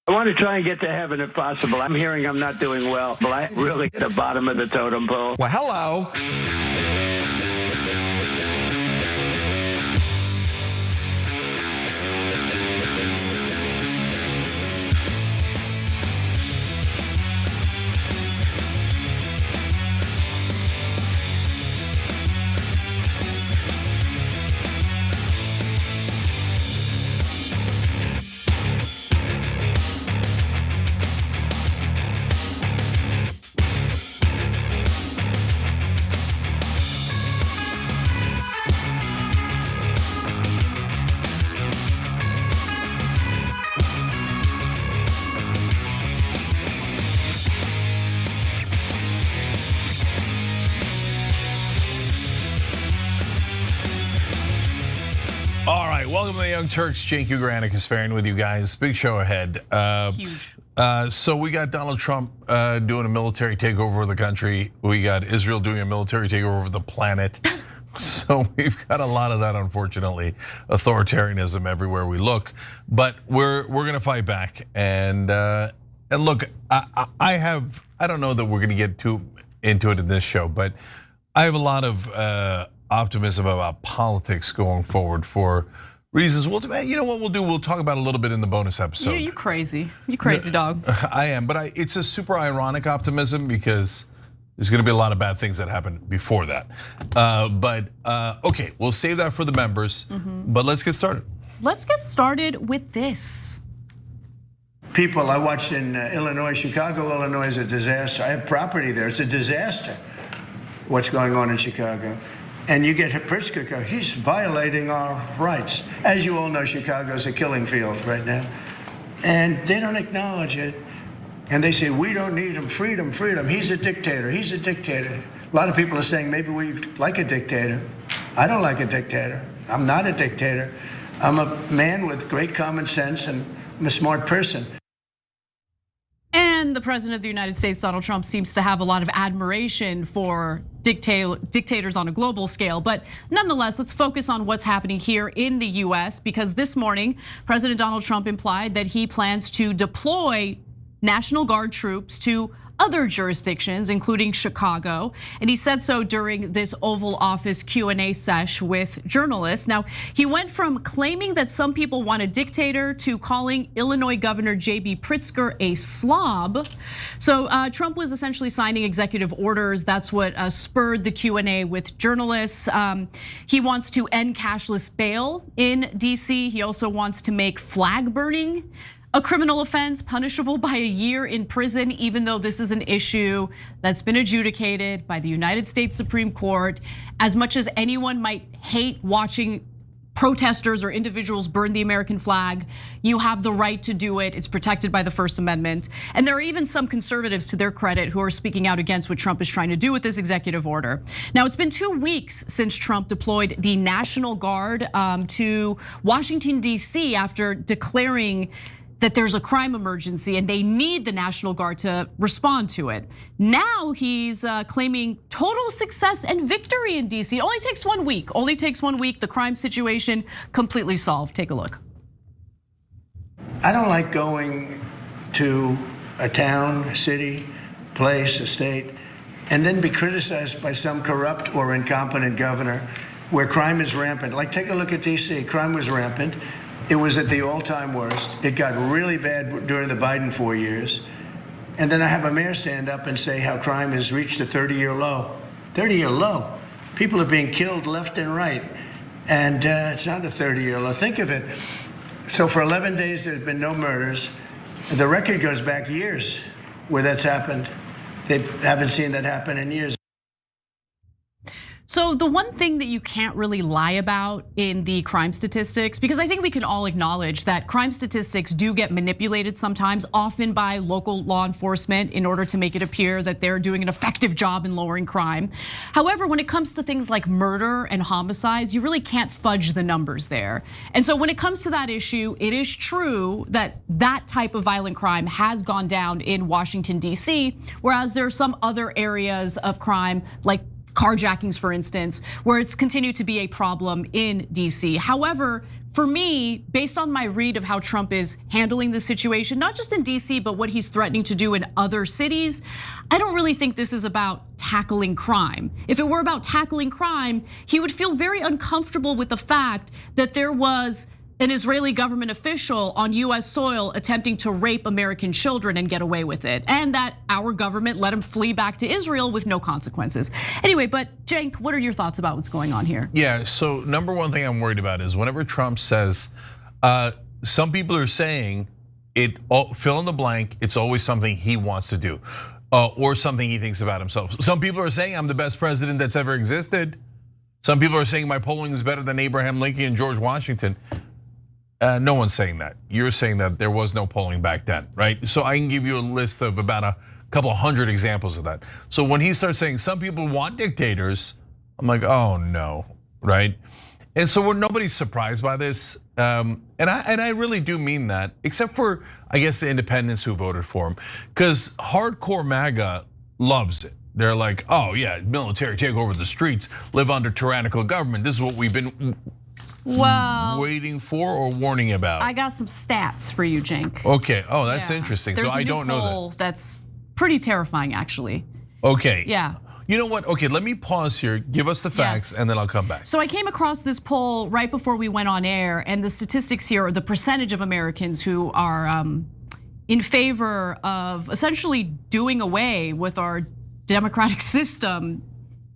I want to try and get to heaven if possible. I'm hearing I'm not doing well, but I really at the bottom of the totem pole. Well, hello. All right, welcome to the Young Turks. Cenk Kasparian with you guys. Big show ahead. Huge. So we got Donald Trump doing a military takeover of the country. We got Israel doing a military takeover of the planet. So we've got a lot of that, unfortunately, authoritarianism everywhere we look. But we're gonna fight back. And look, I don't know that we're gonna get too into it in this show, but I have a lot of optimism about politics going forward for reasons. Well, you know what we'll do? We'll talk about a little bit in the bonus episode. You crazy. You crazy dog. I am, but it's a super ironic optimism because there's gonna be a lot of bad things that happen before that. But okay, we'll save that for the members, but let's get started. Let's get started with this. People I watched in Illinois, Chicago, Illinois is a disaster. I have property there, it's a disaster what's going on in Chicago. And you get Pritzker, he's violating our rights. As you all know, Chicago's a killing field right now. And they don't acknowledge it. And they say, we don't need him, freedom, freedom. He's a dictator, he's a dictator. A lot of people are saying maybe we like a dictator. I don't like a dictator. I'm not a dictator. I'm a man with great common sense and I'm a smart person. And the president of the United States, Donald Trump, seems to have a lot of admiration for dictators on a global scale. But nonetheless, let's focus on what's happening here in the US, because this morning, President Donald Trump implied that he plans to deploy National Guard troops to other jurisdictions, including Chicago. And he said so during this Oval Office Q&A sesh with journalists. Now, he went from claiming that some people want a dictator to calling Illinois Governor J.B. Pritzker a slob. So Trump was essentially signing executive orders. That's what spurred the Q&A with journalists. He wants to end cashless bail in DC. He also wants to make flag burning a criminal offense punishable by a year in prison, even though this is an issue that's been adjudicated by the United States Supreme Court. As much as anyone might hate watching protesters or individuals burn the American flag, you have the right to do it. It's protected by the First Amendment. And there are even some conservatives, to their credit, who are speaking out against what Trump is trying to do with this executive order. Now, it's been 2 weeks since Trump deployed the National Guard to Washington, D.C. after declaring that there's a crime emergency and they need the National Guard to respond to it. Now he's claiming total success and victory in DC. It only takes 1 week, the crime situation completely solved. Take a look. I don't like going to a town, a city, place, a state, and then be criticized by some corrupt or incompetent governor where crime is rampant. Like, take a look at DC, crime was rampant. It was at the all-time worst. It got really bad during the Biden 4 years. And then I have a mayor stand up and say how crime has reached a 30-year low. 30-year low. People are being killed left and right. And it's not a 30-year low. Think of it. So for 11 days, there's been no murders. The record goes back years where that's happened. They haven't seen that happen in years. So the one thing that you can't really lie about in the crime statistics, because I think we can all acknowledge that crime statistics do get manipulated sometimes, often by local law enforcement in order to make it appear that they're doing an effective job in lowering crime. However, when it comes to things like murder and homicides, you really can't fudge the numbers there. And so when it comes to that issue, it is true that that type of violent crime has gone down in Washington, D.C., whereas there are some other areas of crime, like carjackings, for instance, where it's continued to be a problem in DC. However, for me, based on my read of how Trump is handling the situation, not just in DC, but what he's threatening to do in other cities, I don't really think this is about tackling crime. If it were about tackling crime, he would feel very uncomfortable with the fact that there was an Israeli government official on US soil attempting to rape American children and get away with it, and that our government let him flee back to Israel with no consequences. Anyway, but Cenk, what are your thoughts about what's going on here? Yeah, so number one thing I'm worried about is whenever Trump says, some people are saying it, fill in the blank, it's always something he wants to do, or something he thinks about himself. Some people are saying I'm the best president that's ever existed. Some people are saying my polling is better than Abraham Lincoln and George Washington. No one's saying that. You're saying that there was no polling back then, right? So I can give you a list of about a couple hundred examples of that. So when he starts saying some people want dictators, I'm like, oh no, right? And so nobody's surprised by this, and I really do mean that, except for I guess the independents who voted for him, because hardcore MAGA loves it. They're like, oh yeah, military take over the streets, live under tyrannical government. This is what we've been waiting for or warning about. I got some stats for you, Cenk. Okay, that's interesting. There's so I don't know that. That's pretty terrifying, actually. Okay. Yeah. You know what? Okay, let me pause here. Give us the facts, and then I'll come back. So I came across this poll right before we went on air, and the statistics here are the percentage of Americans who are in favor of essentially doing away with our democratic system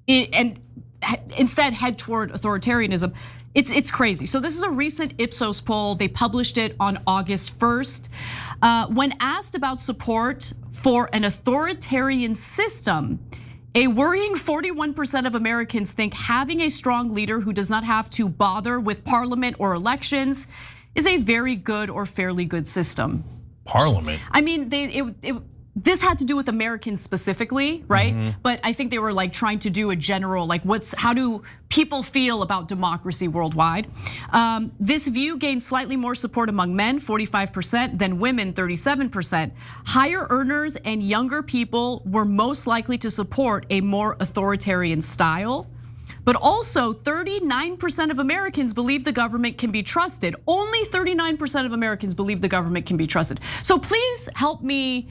and instead head toward authoritarianism. It's crazy. So this is a recent Ipsos poll. They published it on August 1st. When asked about support for an authoritarian system, a worrying 41% of Americans think having a strong leader who does not have to bother with parliament or elections is a very good or fairly good system. Parliament? I mean, this had to do with Americans specifically, right? But I think they were like trying to do a general, like how do people feel about democracy worldwide? This view gained slightly more support among men, 45%, than women, 37%. Higher earners and younger people were most likely to support a more authoritarian style. But also 39% of Americans believe the government can be trusted. Only 39% of Americans believe the government can be trusted. So please help me,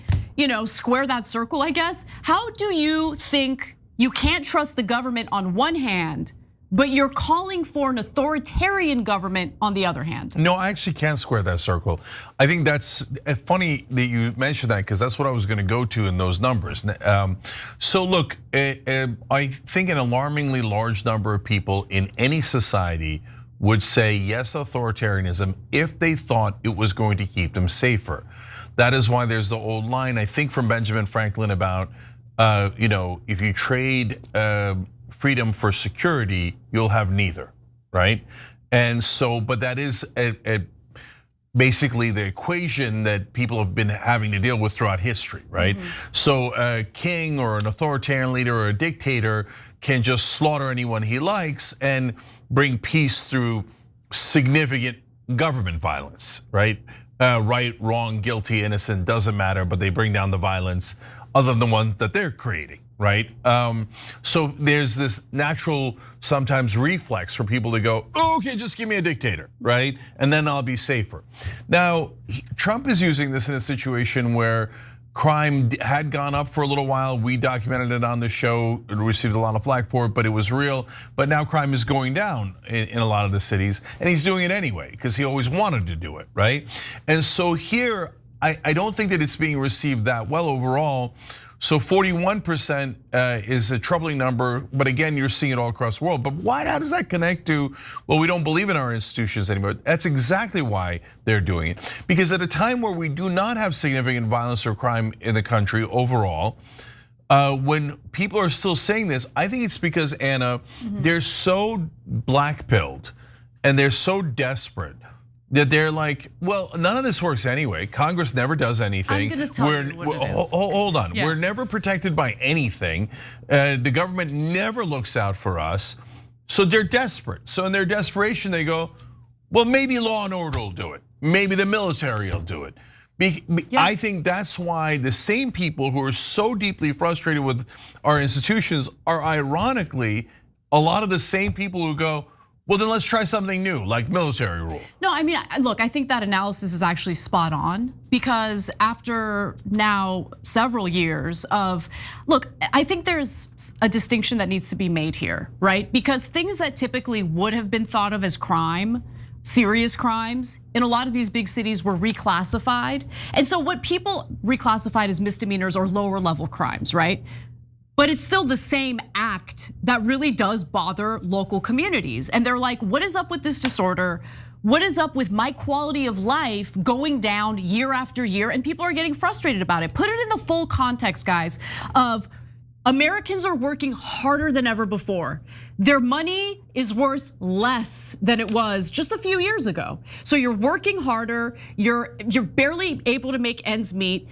square that circle, I guess. How do you think you can't trust the government on one hand, but you're calling for an authoritarian government on the other hand? No, I actually can't square that circle. I think that's funny that you mentioned that, because that's what I was going to go to in those numbers. So look, I think an alarmingly large number of people in any society would say yes, authoritarianism, if they thought it was going to keep them safer. That is why there's the old line, I think, from Benjamin Franklin about, if you trade freedom for security, you'll have neither, right? And so, but that is basically the equation that people have been having to deal with throughout history, right? So a king or an authoritarian leader or a dictator can just slaughter anyone he likes and bring peace through significant government violence, right? Right, wrong, guilty, innocent, doesn't matter, but they bring down the violence other than the one that they're creating, right? So there's this natural, sometimes reflex for people to go, okay, just give me a dictator, right? And then I'll be safer. Now, Trump is using this in a situation where crime had gone up for a little while. We documented it on the show, received a lot of flack for it, but it was real. But now crime is going down in a lot of the cities, and he's doing it anyway, because he always wanted to do it, right? And so here, I don't think that it's being received that well overall. So 41% is a troubling number, but again, you're seeing it all across the world. But how does that connect to, well, we don't believe in our institutions anymore? That's exactly why they're doing it. Because at a time where we do not have significant violence or crime in the country overall, when people are still saying this, I think it's because, Anna, they're so black-pilled and they're so desperate that they're like, well, none of this works anyway. Congress never does anything. I'm gonna tell you what it is. Hold on, we're never protected by anything. The government never looks out for us. So they're desperate. So in their desperation, they go, well, maybe law and order will do it. Maybe the military will do it. I think that's why the same people who are so deeply frustrated with our institutions are ironically a lot of the same people who go, Well, then let's try something new, like military rule. No, I mean, look, I think that analysis is actually spot on because after now several years of, look, I think there's a distinction that needs to be made here, right? Because things that typically would have been thought of as crime, serious crimes, in a lot of these big cities were reclassified. And so what people reclassified as misdemeanors or lower level crimes, right? But it's still the same act that really does bother local communities. And they're like, what is up with this disorder? What is up with my quality of life going down year after year? And people are getting frustrated about it. Put it in the full context, guys, of Americans are working harder than ever before. Their money is worth less than it was just a few years ago. So you're working harder, you're barely able to make ends meet.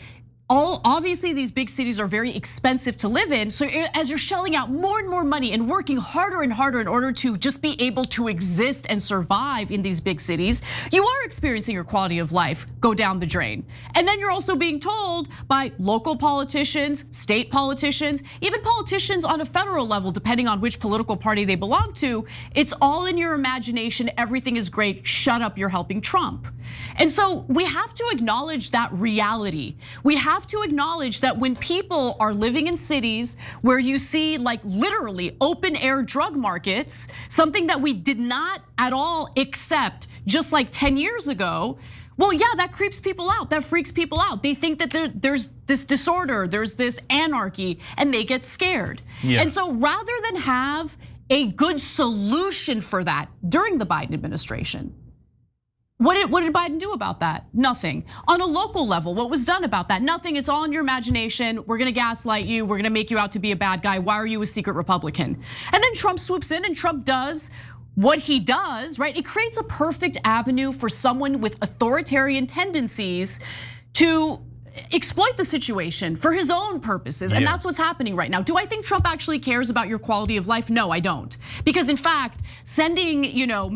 Obviously, these big cities are very expensive to live in. So as you're shelling out more and more money and working harder and harder in order to just be able to exist and survive in these big cities, you are experiencing your quality of life go down the drain. And then you're also being told by local politicians, state politicians, even politicians on a federal level, depending on which political party they belong to, it's all in your imagination, everything is great, shut up, you're helping Trump. And so we have to acknowledge that reality. We have to acknowledge that when people are living in cities where you see like literally open air drug markets, something that we did not at all accept just like 10 years ago, well, yeah, that creeps people out, that freaks people out. They think that there's this disorder, there's this anarchy, and they get scared. Yeah. And so rather than have a good solution for that during the Biden administration, what did Biden do about that? Nothing. On a local level, what was done about that? Nothing. It's all in your imagination. We're gonna gaslight you. We're gonna make you out to be a bad guy. Why are you a secret Republican? And then Trump swoops in and Trump does what he does, right? It creates a perfect avenue for someone with authoritarian tendencies to exploit the situation for his own purposes. And that's what's happening right now. Do I think Trump actually cares about your quality of life? No, I don't. Because in fact, sending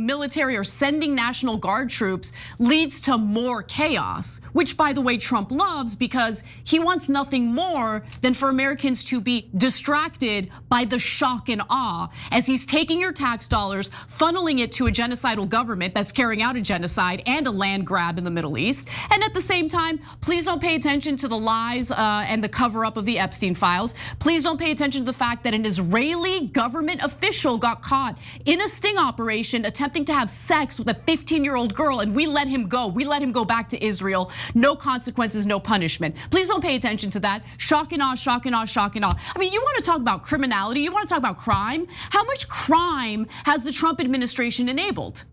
military or sending National Guard troops leads to more chaos, which by the way, Trump loves because he wants nothing more than for Americans to be distracted by the shock and awe as he's taking your tax dollars, funneling it to a genocidal government that's carrying out a genocide and a land grab in the Middle East. And at the same time, please don't pay attention to the lies and the cover up of the Epstein files. Please don't pay attention to the fact that an Israeli government official got caught in a sting operation attempting to have sex with a 15-year-old girl and we let him go. We let him go back to Israel. No consequences, no punishment. Please don't pay attention to that. Shock and awe, shock and awe, shock and awe. I mean, you want to talk about criminality, you want to talk about crime? How much crime has the Trump administration enabled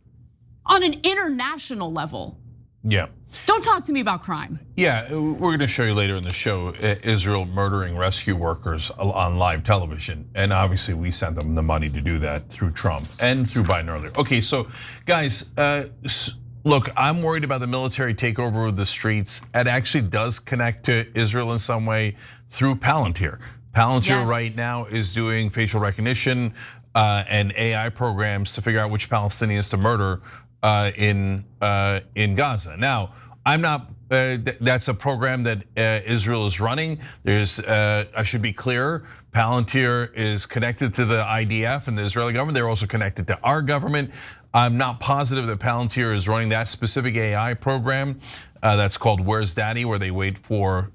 on an international level? Yeah. Don't talk to me about crime. Yeah, we're gonna show you later in the show Israel murdering rescue workers on live television. And obviously we sent them the money to do that through Trump and through Biden earlier. Okay, so guys, look, I'm worried about the military takeover of the streets. It actually does connect to Israel in some way through Palantir. Palantir right now is doing facial recognition and AI programs to figure out which Palestinians to murder in Gaza. Now, I'm not. That's a program that Israel is running. I should be clear. Palantir is connected to the IDF and the Israeli government. They're also connected to our government. I'm not positive that Palantir is running that specific AI program. That's called Where's Daddy, where they wait for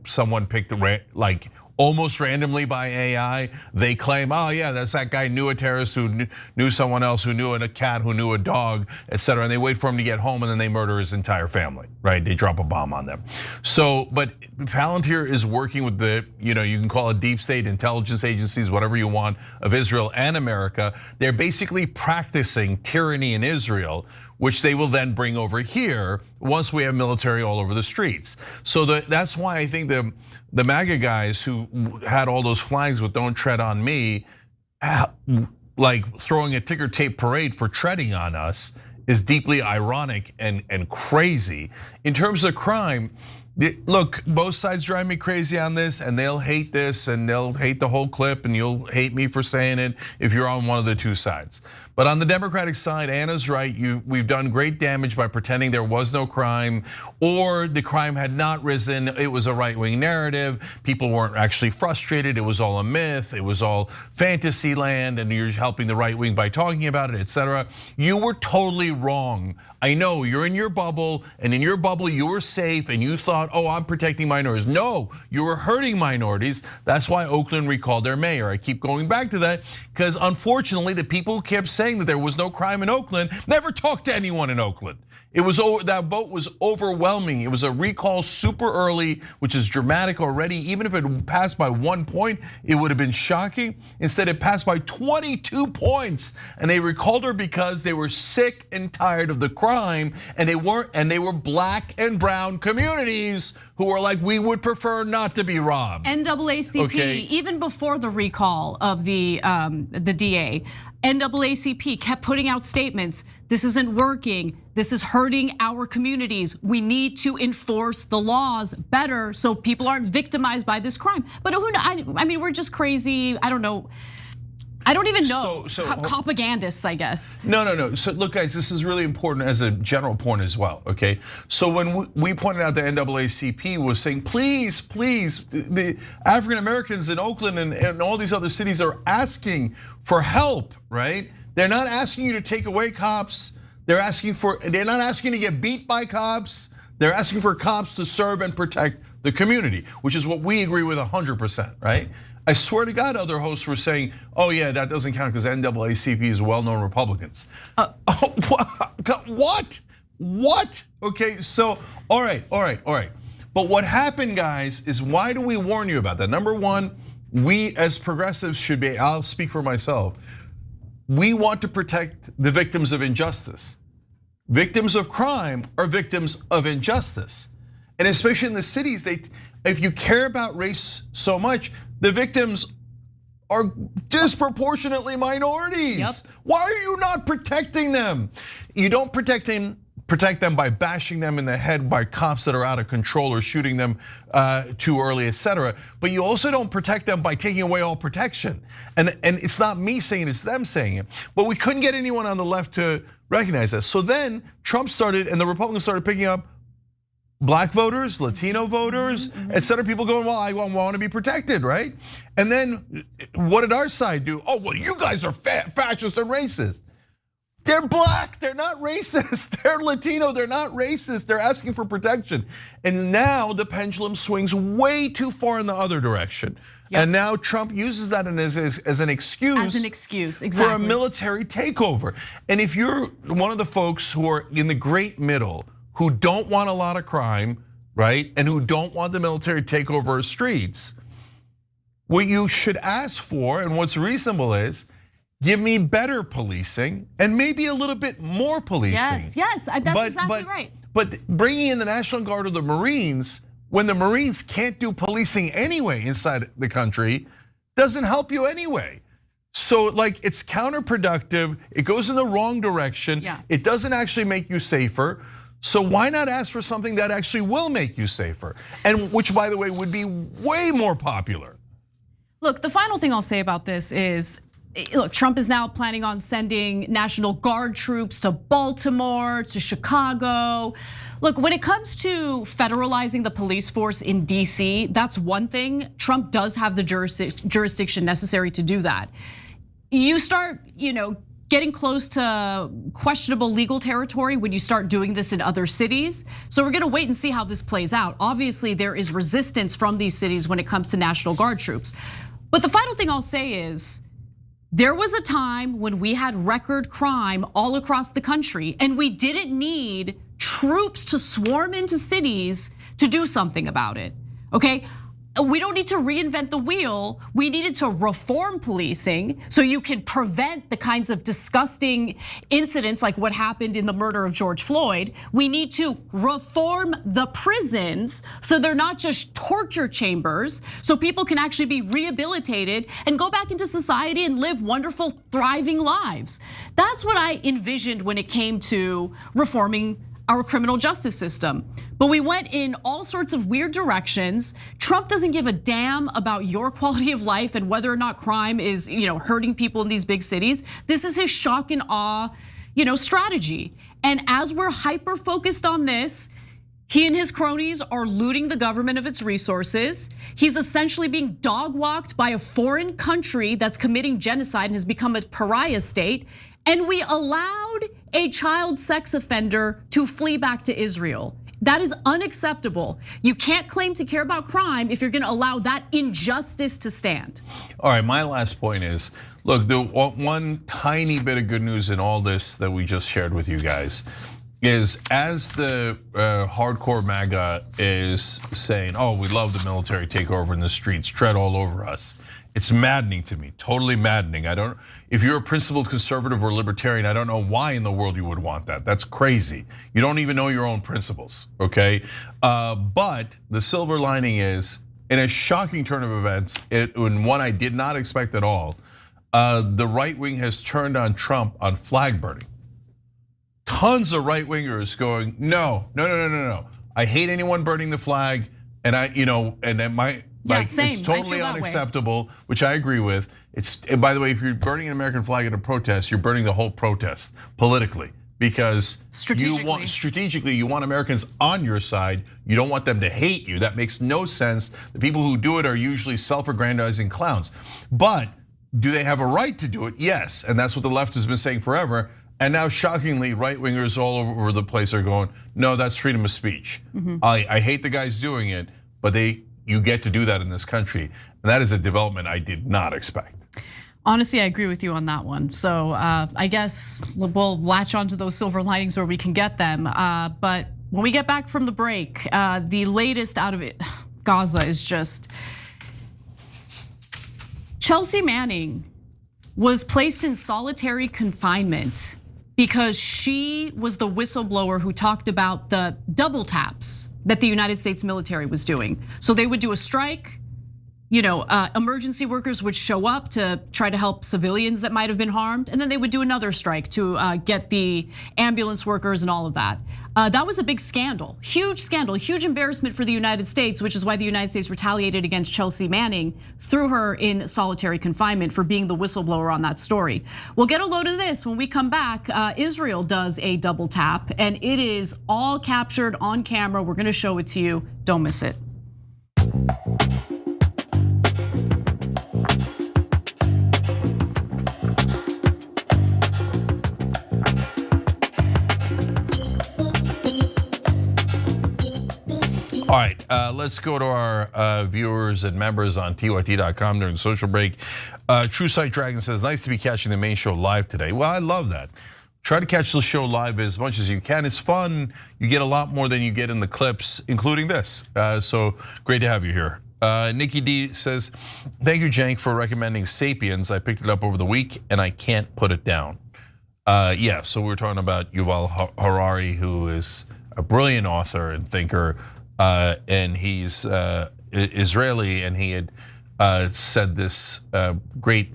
someone picked like almost randomly by AI. They claim, oh yeah, that's that guy knew a terrorist who knew someone else who knew a cat who knew a dog, etc. And they wait for him to get home and then they murder his entire family, right? They drop a bomb on them. So, but Palantir is working with the, you can call it deep state intelligence agencies, whatever you want, of Israel and America. They're basically practicing tyranny in Israel, which they will then bring over here once we have military all over the streets. So that's why I think the MAGA guys who had all those flags with "Don't tread on me," like throwing a ticker tape parade for treading on us, is deeply ironic and crazy. In terms of crime, Look, both sides drive me crazy on this, and they'll hate this, and they'll hate the whole clip, and you'll hate me for saying it if you're on one of the two sides. But on the Democratic side, Anna's right. We've done great damage by pretending there was no crime, or the crime had not risen. It was a right-wing narrative. People weren't actually frustrated. It was all a myth. It was all fantasy land, and you're helping the right wing by talking about it, etc. You were totally wrong. I know you're in your bubble, and in your bubble you were safe, and you thought, oh, I'm protecting minorities. No, you were hurting minorities. That's why Oakland recalled their mayor. I keep going back to that because unfortunately the people who kept saying that there was no crime in Oakland never talked to anyone in Oakland. It was that vote was overwhelming. It was a recall super early, which is dramatic already. Even if it passed by 1 point, it would have been shocking. Instead, it passed by 22 points, and they recalled her because they were sick and tired of the crime, and they were black and brown communities who were like, we would prefer not to be robbed. NAACP, okay. Even before the recall of the DA, NAACP kept putting out statements. This isn't working. This is hurting our communities. We need to enforce the laws better so people aren't victimized by this crime. But I mean, we're just crazy. I don't know. I don't even know. Propagandists, I guess. No. So look, guys, this is really important as a general point as well, okay? So when we pointed out the NAACP was saying, please, the African Americans in Oakland and all these other cities are asking for help, right? They're not asking you to take away cops. They're not asking to get beat by cops. They're asking for cops to serve and protect the community, which is what we agree with 100%, right? I swear to God, other hosts were saying, oh yeah, that doesn't count because NAACP is well-known Republicans. What? Okay, so, all right. But what happened, guys, is why do we warn you about that? Number one, we as progressives should be, I'll speak for myself, we want to protect the victims of injustice. Victims of crime are victims of injustice. And especially in the cities, if you care about race so much, the victims are disproportionately minorities. Yep. Why are you not protecting them? You don't protect them by bashing them in the head by cops that are out of control or shooting them too early, etc. But you also don't protect them by taking away all protection. And it's not me saying it, it's them saying it. But we couldn't get anyone on the left to recognize that. So then Trump started and the Republicans started picking up black voters, Latino voters, etc. People going, well, I want to be protected, right? And then what did our side do? Oh, well, you guys are fascist and racist. They're black, they're not racist. They're Latino, they're not racist. They're asking for protection. And now the pendulum swings way too far in the other direction. Yep. And now Trump uses that as an excuse. Exactly. For a military takeover. And if you're one of the folks who are in the great middle, who don't want a lot of crime, right? And who don't want the military take over our streets, what you should ask for and what's reasonable is, give me better policing and maybe a little bit more policing. Yes, that's exactly right. But bringing in the National Guard or the Marines, when the Marines can't do policing anyway inside the country, doesn't help you anyway. So like it's counterproductive, it goes in the wrong direction, it doesn't actually make you safer. So why not ask for something that actually will make you safer? And which, by the way, would be way more popular. Look, the final thing I'll say about this is, look, Trump is now planning on sending National Guard troops to Baltimore, to Chicago. Look, when it comes to federalizing the police force in DC, that's one thing. Trump does have the jurisdiction necessary to do that. You start, getting close to questionable legal territory when you start doing this in other cities. So we're gonna wait and see how this plays out. Obviously, there is resistance from these cities when it comes to National Guard troops. But the final thing I'll say is, there was a time when we had record crime all across the country, and we didn't need troops to swarm into cities to do something about it, okay? We don't need to reinvent the wheel. We needed to reform policing so you can prevent the kinds of disgusting incidents like what happened in the murder of George Floyd. We need to reform the prisons so they're not just torture chambers, so people can actually be rehabilitated and go back into society and live wonderful, thriving lives. That's what I envisioned when it came to reforming our criminal justice system. But we went in all sorts of weird directions. Trump doesn't give a damn about your quality of life and whether or not crime is, hurting people in these big cities. This is his shock and awe, strategy. And as we're hyper focused on this, he and his cronies are looting the government of its resources. He's essentially being dog walked by a foreign country that's committing genocide and has become a pariah state. And we allowed a child sex offender to flee back to Israel. That is unacceptable. You can't claim to care about crime if you're gonna allow that injustice to stand. All right, my last point is, look, the one tiny bit of good news in all this that we just shared with you guys is as the hardcore MAGA is saying, we love the military takeover in the streets, tread all over us. It's maddening to me, totally maddening. If you're a principled conservative or libertarian, I don't know why in the world you would want that. That's crazy. You don't even know your own principles, okay? But the silver lining is, in a shocking turn of events, in one I did not expect at all, the right wing has turned on Trump on flag burning. Tons of right wingers going, no. I hate anyone burning the flag, and it's totally unacceptable, which I agree with. And by the way, if you're burning an American flag at a protest, you're burning the whole protest politically, because strategically you want Americans on your side. You don't want them to hate you. That makes no sense. The people who do it are usually self-aggrandizing clowns. But do they have a right to do it? Yes, and that's what the left has been saying forever. And now, shockingly, right-wingers all over the place are going, no, that's freedom of speech. I hate the guys doing it, but you get to do that in this country. And that is a development I did not expect. Honestly, I agree with you on that one. So I guess we'll latch onto those silver linings where we can get them. But when we get back from the break, the latest out of Gaza is just, Chelsea Manning was placed in solitary confinement because she was the whistleblower who talked about the double taps that the United States military was doing. So they would do a strike, emergency workers would show up to try to help civilians that might have been harmed, and then they would do another strike to get the ambulance workers and all of that. That was a big scandal, huge embarrassment for the United States, which is why the United States retaliated against Chelsea Manning, threw her in solitary confinement for being the whistleblower on that story. We'll get a load of this when we come back. Israel does a double tap, and it is all captured on camera. We're gonna show it to you, don't miss it. All right, let's go to our viewers and members on TYT.com during the social break. True Sight Dragon says, nice to be catching the main show live today. Well, I love that. Try to catch the show live as much as you can. It's fun. You get a lot more than you get in the clips, including this. So great to have you here. Nikki D says, thank you, Cenk, for recommending Sapiens. I picked it up over the week and I can't put it down. Yeah, so we're talking about Yuval Harari, who is a brilliant author and thinker. And he's Israeli, and he had said this great,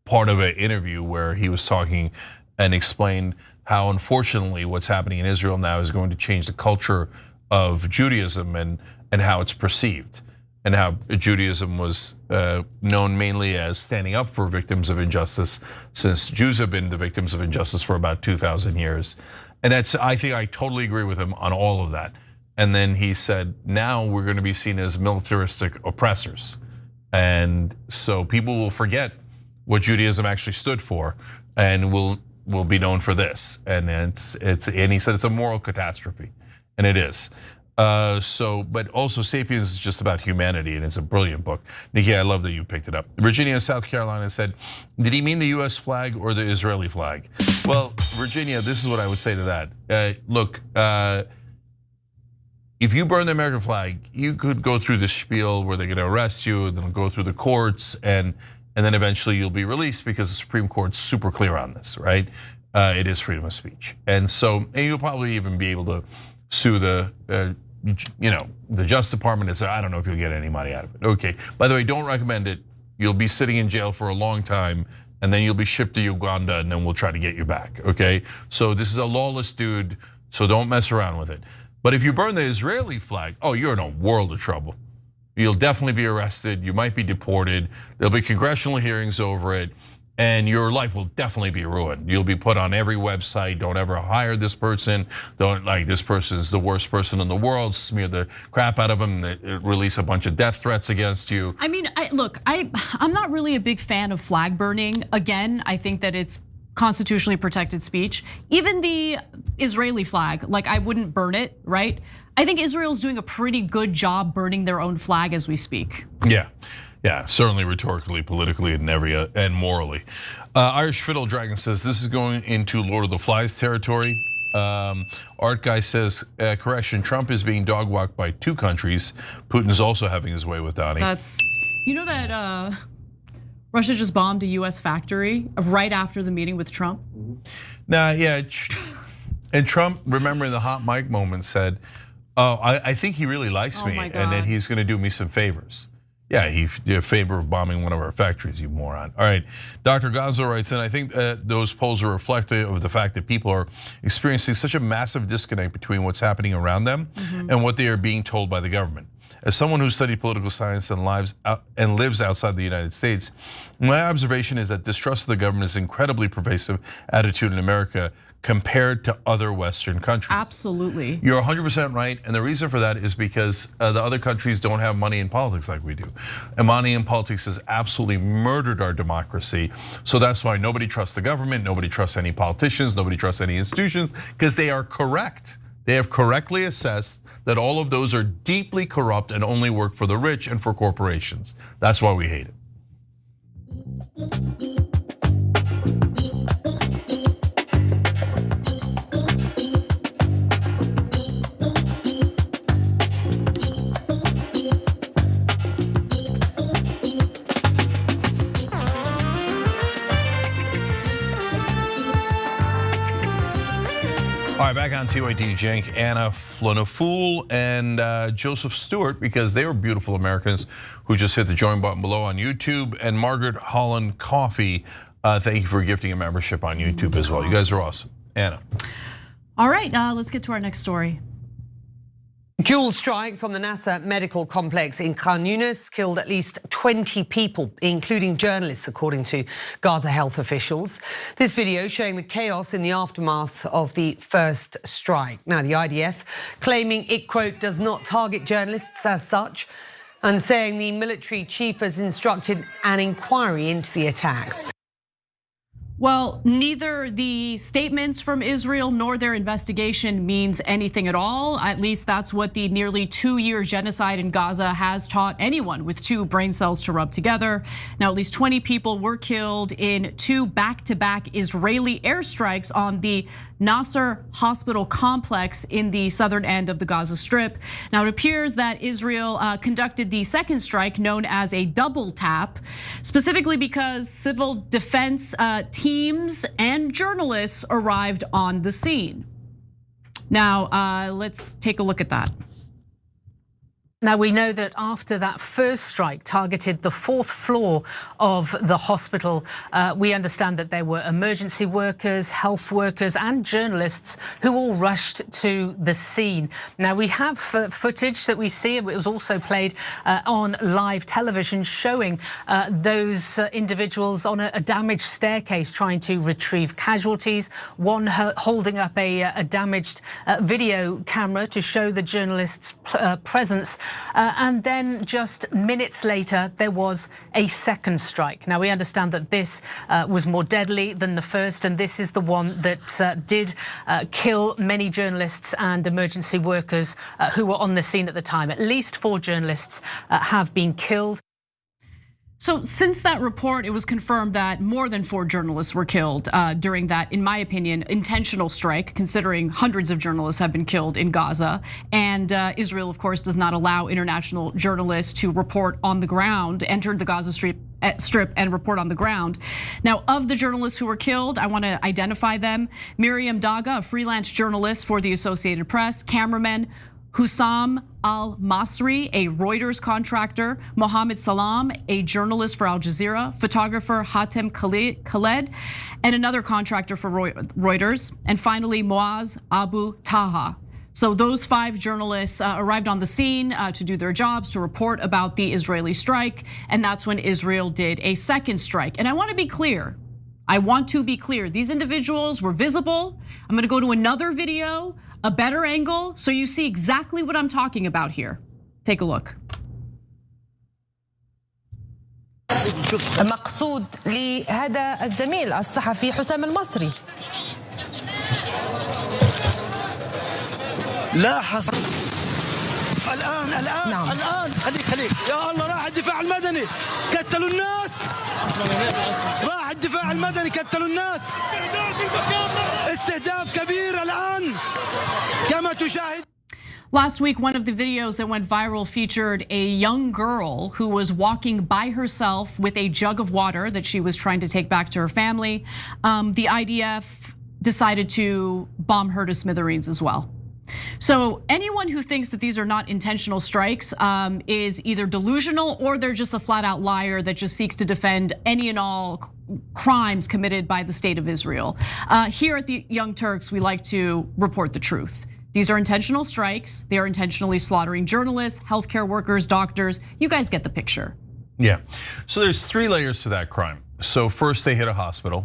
part of an interview where he was talking and explained how, unfortunately, what's happening in Israel now is going to change the culture of Judaism and how it's perceived, and how Judaism was known mainly as standing up for victims of injustice, since Jews have been the victims of injustice for about 2,000 years. And I think I totally agree with him on all of that. And then he said, now we're going to be seen as militaristic oppressors. And so people will forget what Judaism actually stood for, and will be known for this. And and he said it's a moral catastrophe, and it is. But also Sapiens is just about humanity, and it's a brilliant book. Nikki, I love that you picked it up. Virginia, South Carolina said, did he mean the US flag or the Israeli flag? Well, Virginia, this is what I would say to that. Look, if you burn the American flag, you could go through the spiel where they're gonna arrest you, and then go through the courts, and then eventually you'll be released because the Supreme Court's super clear on this, right? It is freedom of speech. And you'll probably even be able to sue the Justice Department and say, I don't know if you'll get any money out of it. Okay, by the way, don't recommend it. You'll be sitting in jail for a long time, and then you'll be shipped to Uganda, and then we'll try to get you back, okay? So this is a lawless dude, so don't mess around with it. But if you burn the Israeli flag, oh, you're in a world of trouble. You'll definitely be arrested. You might be deported. There'll be congressional hearings over it. And your life will definitely be ruined. You'll be put on every website. Don't ever hire this person. Don't, like, this person is the worst person in the world. Smear the crap out of them. Release a bunch of death threats against you. I mean, I'm not really a big fan of flag burning. Again, I think that it's constitutionally protected speech. Even the Israeli flag, like, I wouldn't burn it, right? I think Israel's doing a pretty good job burning their own flag as we speak. Yeah, certainly rhetorically, politically, and morally. Irish Fiddle Dragon says this is going into Lord of the Flies territory. Art Guy says, correction, Trump is being dog walked by 2 countries. Putin's also having his way with Donnie. You know that Russia just bombed a US factory right after the meeting with Trump? Yeah, and Trump, remember in the hot mic moment, said, oh, I think he really likes me, and then he's gonna do me some favors. Yeah, he did a favor of bombing one of our factories, you moron. All right, Dr. Gonzo writes in, I think those polls are reflective of the fact that people are experiencing such a massive disconnect between what's happening around them and what they are being told by the government. As someone who studied political science and lives outside the United States, my observation is that distrust of the government is an incredibly pervasive attitude in America compared to other Western countries. Absolutely. You're 100% right, and the reason for that is because the other countries don't have money in politics like we do. And money in politics has absolutely murdered our democracy. So that's why nobody trusts the government, nobody trusts any politicians, nobody trusts any institutions, because they are correct. They have correctly assessed that all of those are deeply corrupt and only work for the rich and for corporations. That's why we hate it. All right, back on TYT, Cenk, Anna Flanafool, and Joseph Stewart, because they were beautiful Americans who just hit the join button below on YouTube, and Margaret Holland Coffee, thank you for gifting a membership on YouTube as well. You guys are awesome. Anna. All right, let's get to our next story. Dual strikes on the Nasser medical complex in Khan Yunis killed at least 20 people, including journalists, according to Gaza health officials. This video showing the chaos in the aftermath of the first strike. Now, the IDF claiming it, quote, does not target journalists as such, and saying the military chief has instructed an inquiry into the attack. Well, neither the statements from Israel nor their investigation means anything at all. At least that's what the nearly 2-year genocide in Gaza has taught anyone with 2 brain cells to rub together. Now, at least 20 people were killed in 2 back-to-back Israeli airstrikes on the Nasser hospital complex in the southern end of the Gaza Strip. Now, it appears that Israel conducted the second strike, known as a double tap, specifically because civil defense teams and journalists arrived on the scene. Now, let's take a look at that. Now, we know that after that first strike targeted the 4th floor of the hospital, we understand that there were emergency workers, health workers, and journalists who all rushed to the scene. Now, we have footage that we see, it was also played on live television, showing those individuals on a damaged staircase trying to retrieve casualties, one holding up a damaged video camera to show the journalists' presence. And then just minutes later, there was a second strike. Now, we understand that this was more deadly than the first, and this is the one that did kill many journalists and emergency workers who were on the scene at the time. At least 4 journalists have been killed. So since that report, it was confirmed that more than 4 journalists were killed during that, in my opinion, intentional strike, considering hundreds of journalists have been killed in Gaza. And Israel, of course, does not allow international journalists to report on the ground, enter the Gaza Strip and report on the ground. Now, of the journalists who were killed, I want to identify them. Miriam Daga, a freelance journalist for the Associated Press, cameraman Hussam Al-Masri, a Reuters contractor, Mohammed Salam, a journalist for Al Jazeera, photographer Hatem Khaled, and another contractor for Reuters, and finally Moaz Abu Taha. So those 5 journalists arrived on the scene to do their jobs, to report about the Israeli strike, and that's when Israel did a second strike. And I want to be clear. These individuals were visible. I'm gonna go to another video, a better angle, so you see exactly what I'm talking about here. Take a look. مقصود لهذا الزميل الصحفي حسام المصري. لا حصل الآن نعم. الآن خليك يا الله راح الدفاع المدني قتلوا الناس راح الدفاع المدني قتلوا الناس استهداف كبير الآن كما تشاهد. Last week, one of the videos that went viral featured a young girl who was walking by herself with a jug of water that she was trying to take back to her family. The IDF decided to bomb her to smithereens as well. So anyone who thinks that these are not intentional strikes is either delusional or they're just a flat out liar that just seeks to defend any and all crimes committed by the state of Israel. Here at the Young Turks, we like to report the truth. These are intentional strikes. They are intentionally slaughtering journalists, healthcare workers, doctors. You guys get the picture. Yeah, so there's 3 layers to that crime. So first they hit a hospital.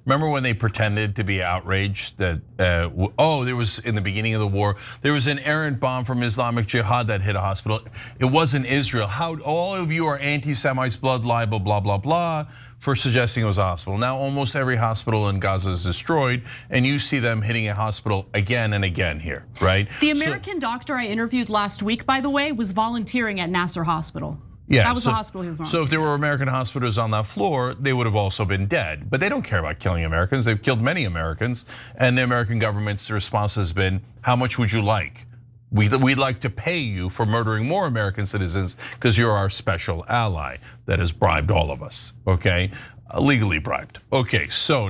Remember when they pretended to be outraged that, there was in the beginning of the war, there was an errant bomb from Islamic Jihad that hit a hospital. It wasn't Israel. How all of you are anti-Semites, blood libel, blah, blah, blah, for suggesting it was a hospital. Now almost every hospital in Gaza is destroyed, and you see them hitting a hospital again and again here, right? The American doctor I interviewed last week, by the way, was volunteering at Nasser Hospital. Yeah, that was the hospital he was volunteering. So if there were American hospitals on that floor, they would have also been dead. But they don't care about killing Americans. They've killed many Americans, and the American government's response has been, how much would you like? We'd like to pay you for murdering more American citizens because you're our special ally that has bribed all of us, okay? Legally bribed. Okay, so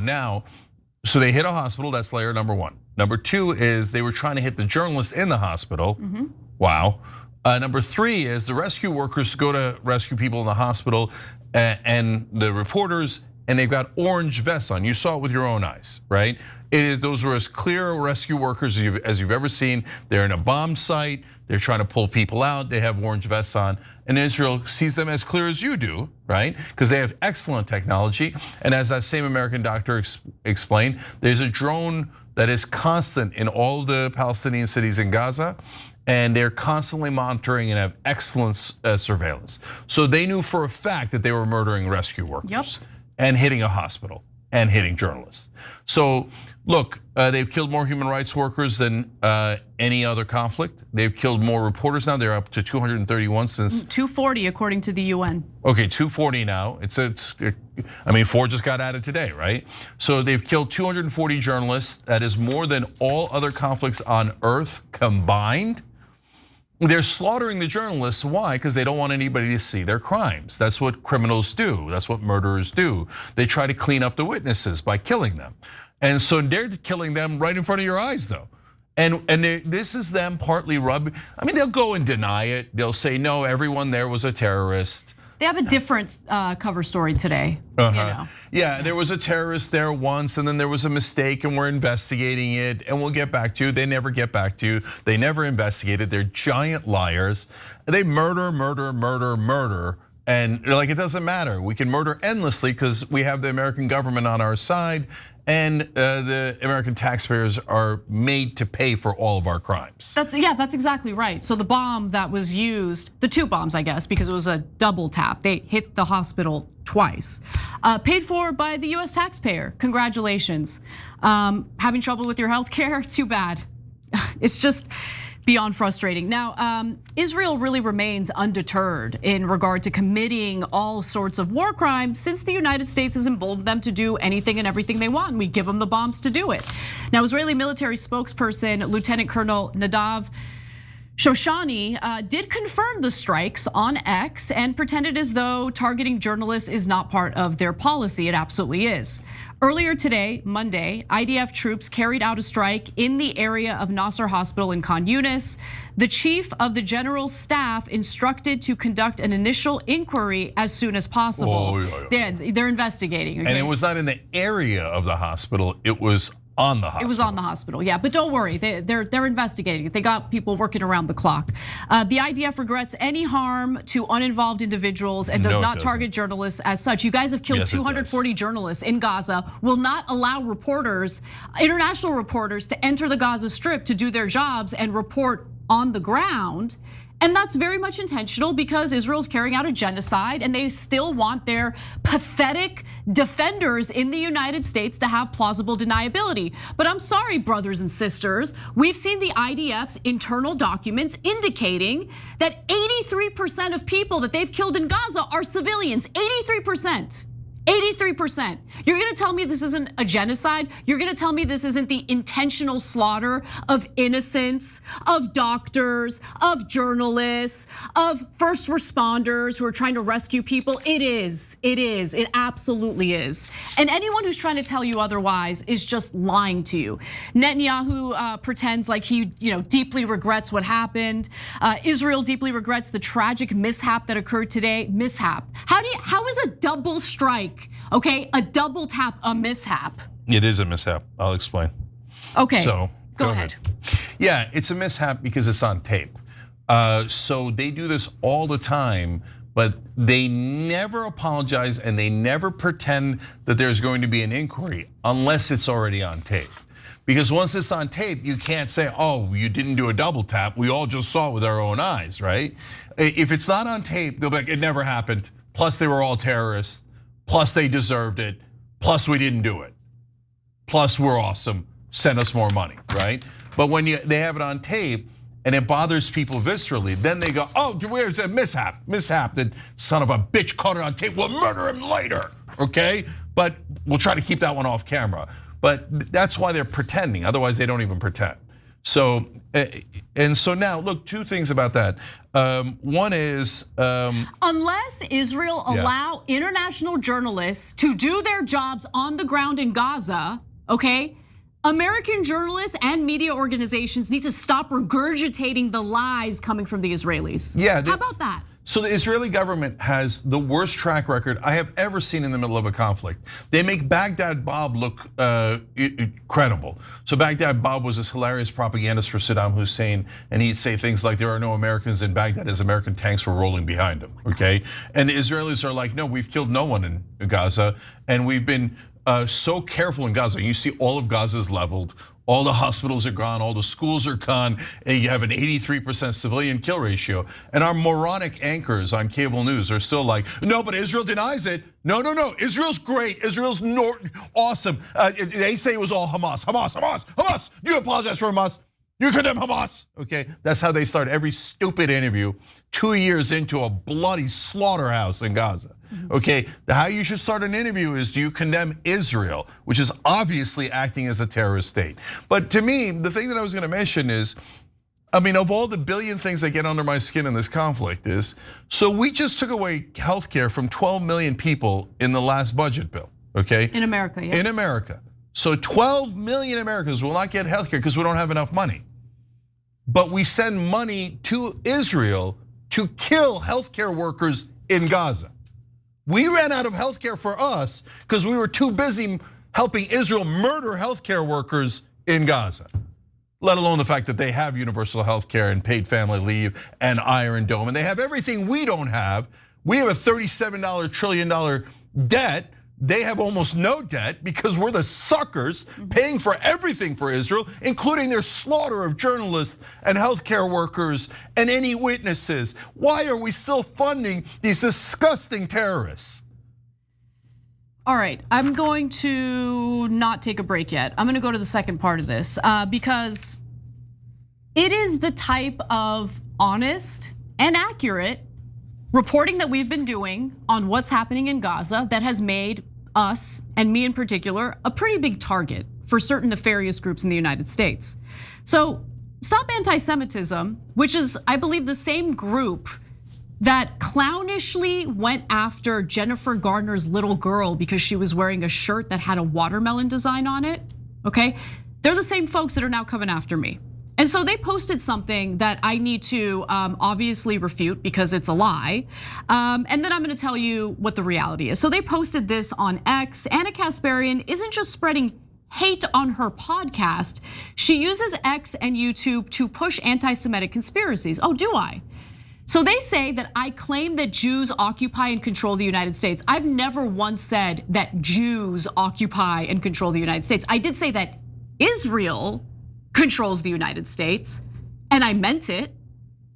they hit a hospital, that's layer number 1. Number 2 is they were trying to hit the journalist in the hospital. Wow. Number 3 is the rescue workers go to rescue people in the hospital and the reporters, and they've got orange vests on. You saw it with your own eyes, right? Those are as clear rescue workers as you've ever seen. They're in a bomb site. They're trying to pull people out. They have orange vests on, and Israel sees them as clear as you do, right? Because they have excellent technology. And as that same American doctor explained, there's a drone that is constant in all the Palestinian cities in Gaza, and they're constantly monitoring and have excellent surveillance. So they knew for a fact that they were murdering rescue workers and hitting a hospital and hitting journalists. So look, they've killed more human rights workers than any other conflict. They've killed more reporters now. They're up to 231 since 240 according to the UN. Okay, 240 now. I mean, 4 just got added today, right? So they've killed 240 journalists. That is more than all other conflicts on earth combined. They're slaughtering the journalists. Why? Because they don't want anybody to see their crimes. That's what criminals do. That's what murderers do. They try to clean up the witnesses by killing them. And so they're killing them right in front of your eyes, though. And this is them partly rubbing. I mean, they'll go and deny it. They'll say, no, everyone there was a terrorist. They have a different cover story today. You know. Yeah, there was a terrorist there once, and then there was a mistake, and we're investigating it, and we'll get back to you. They never get back to you. They never investigated. They're giant liars. They murder, murder, murder, murder. And they're like, it doesn't matter. We can murder endlessly because we have the American government on our side, and the American taxpayers are made to pay for all of our crimes. That's exactly right. So the bomb that was used, the 2 bombs, I guess, because it was a double tap. They hit the hospital twice, paid for by the US taxpayer. Congratulations. Having trouble with your healthcare? Too bad. It's just beyond frustrating. Now, Israel really remains undeterred in regard to committing all sorts of war crimes since the United States has emboldened them to do anything and everything they want, and we give them the bombs to do it. Now, Israeli military spokesperson Lieutenant Colonel Nadav Shoshani did confirm the strikes on X and pretended as though targeting journalists is not part of their policy. It absolutely is. Earlier today, Monday, IDF troops carried out a strike in the area of Nasser Hospital in Khan Yunis. The chief of the general staff instructed to conduct an initial inquiry as soon as possible. They're investigating. Okay? And it was not in the area of the hospital, it was on the hospital. It was on the hospital, yeah. But don't worry, they're investigating it. They got people working around the clock. The IDF regrets any harm to uninvolved individuals and does not target journalists as such. You guys have killed 240 journalists in Gaza. Will not allow reporters, international reporters, to enter the Gaza Strip to do their jobs and report on the ground. And that's very much intentional because Israel's carrying out a genocide and they still want their pathetic defenders in the United States to have plausible deniability. But I'm sorry, brothers and sisters, we've seen the IDF's internal documents indicating that 83% of people that they've killed in Gaza are civilians, 83%. 83%. You're gonna tell me this isn't a genocide? You're gonna tell me this isn't the intentional slaughter of innocents, of doctors, of journalists, of first responders who are trying to rescue people? It is, it absolutely is. And anyone who's trying to tell you otherwise is just lying to you. Netanyahu pretends like he deeply regrets what happened. Israel deeply regrets the tragic mishap that occurred today. Mishap. How is a double strike, okay, a double tap a mishap? It is a mishap, I'll explain. Okay, so go ahead. Yeah, it's a mishap because it's on tape. So they do this all the time, but they never apologize and they never pretend that there's going to be an inquiry unless it's already on tape. Because once it's on tape, you can't say, oh, you didn't do a double tap. We all just saw it with our own eyes, right? If it's not on tape, they'll be like, it never happened. Plus they were all terrorists. Plus they deserved it. Plus we didn't do it. Plus we're awesome. Send us more money, right? But when they have it on tape and it bothers people viscerally, then they go, oh, it's a mishap. That son of a bitch caught it on tape. We'll murder him later, okay? But we'll try to keep that one off camera. But that's why they're pretending. Otherwise they don't even pretend. So, and so now, look, two things about that. One is, unless Israel allow international journalists to do their jobs on the ground in Gaza, okay? American journalists and media organizations need to stop regurgitating the lies coming from the Israelis. Yeah. How about that? So the Israeli government has the worst track record I have ever seen in the middle of a conflict. They make Baghdad Bob look credible. So Baghdad Bob was this hilarious propagandist for Saddam Hussein, and he'd say things like there are no Americans in Baghdad as American tanks were rolling behind him, okay? And the Israelis are like, no, we've killed no one in Gaza, and we've been so careful in Gaza. You see all of Gaza's leveled. All the hospitals are gone, all the schools are gone, and you have an 83% civilian kill ratio. And our moronic anchors on cable news are still like, no, but Israel denies it. No, Israel's great, Israel's awesome. They say it was all Hamas. You apologize for Hamas, you condemn Hamas, okay? That's how they start every stupid interview 2 years into a bloody slaughterhouse in Gaza. Okay, how you should start an interview is, do you condemn Israel, which is obviously acting as a terrorist state? But to me, the thing that I was gonna mention is, I mean, of all the billion things that get under my skin in this conflict is, so we just took away healthcare from 12 million people in the last budget bill, okay? In America, yeah. In America. So 12 million Americans will not get healthcare because we don't have enough money. But we send money to Israel to kill healthcare workers in Gaza. We ran out of healthcare for us because we were too busy helping Israel murder healthcare workers in Gaza. Let alone the fact that they have universal healthcare and paid family leave and Iron Dome, and they have everything we don't have. We have a $37 trillion debt. They have almost no debt because we're the suckers paying for everything for Israel, including their slaughter of journalists and healthcare workers and any witnesses. Why are we still funding these disgusting terrorists? All right, I'm going to not take a break yet. I'm gonna go to the second part of this because it is the type of honest and accurate reporting that we've been doing on what's happening in Gaza that has made us, and me in particular, a pretty big target for certain nefarious groups in the United States. So Stop Anti-Semitism, which is, I believe, the same group that clownishly went after Jennifer Garner's little girl because she was wearing a shirt that had a watermelon design on it, okay? They're the same folks that are now coming after me. And so they posted something that I need to obviously refute because it's a lie. And then I'm gonna tell you what the reality is. So they posted this on X. Anna Kasparian isn't just spreading hate on her podcast, she uses X and YouTube to push anti-Semitic conspiracies. Oh, do I? So they say that I claim that Jews occupy and control the United States. I've never once said that Jews occupy and control the United States. I did say that Israel controls the United States, and I meant it.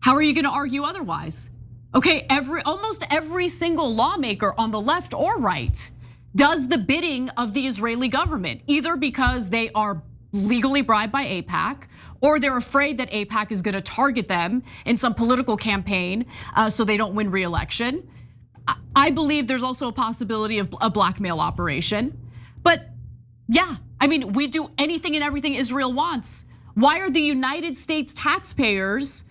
How are you gonna argue otherwise? Okay, almost every single lawmaker on the left or right does the bidding of the Israeli government, either because they are legally bribed by AIPAC, or they're afraid that AIPAC is gonna target them in some political campaign so they don't win re-election. I believe there's also a possibility of a blackmail operation. But yeah, I mean, we do anything and everything Israel wants. Why are the United States taxpayers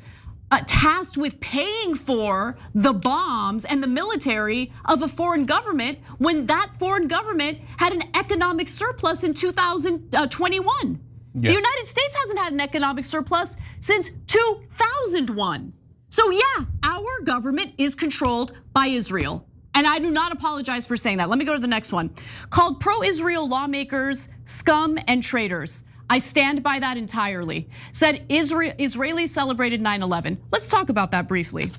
tasked with paying for the bombs and the military of a foreign government when that foreign government had an economic surplus in 2021? The United States hasn't had an economic surplus since 2001. So yeah, our government is controlled by Israel. And I do not apologize for saying that. Let me go to the next one. Called pro-Israel lawmakers scum and traitors. I stand by that entirely. Said Israelis celebrated 9/11. Let's talk about that briefly.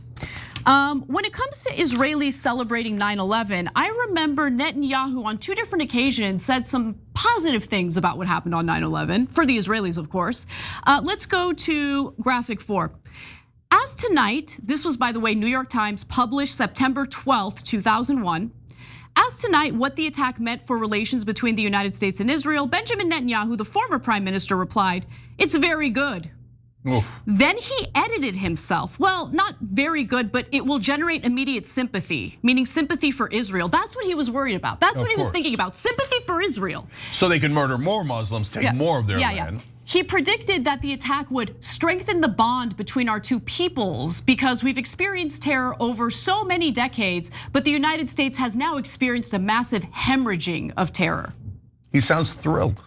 When it comes to Israelis celebrating 9/11, I remember Netanyahu on 2 different occasions said some positive things about what happened on 9/11, for the Israelis, of course. Let's go to graphic 4. As tonight, this was, by the way, New York Times, published September 12th, 2001. As tonight, what the attack meant for relations between the United States and Israel, Benjamin Netanyahu, the former prime minister, replied, "It's very good." Oh. Then he edited himself. Well, not very good, but it will generate immediate sympathy, meaning sympathy for Israel. That's what he was worried about. That's what he was thinking about, sympathy for Israel. So they can murder more Muslims, take more of their land. He predicted that the attack would strengthen the bond between our two peoples because we've experienced terror over so many decades, but the United States has now experienced a massive hemorrhaging of terror. He sounds thrilled.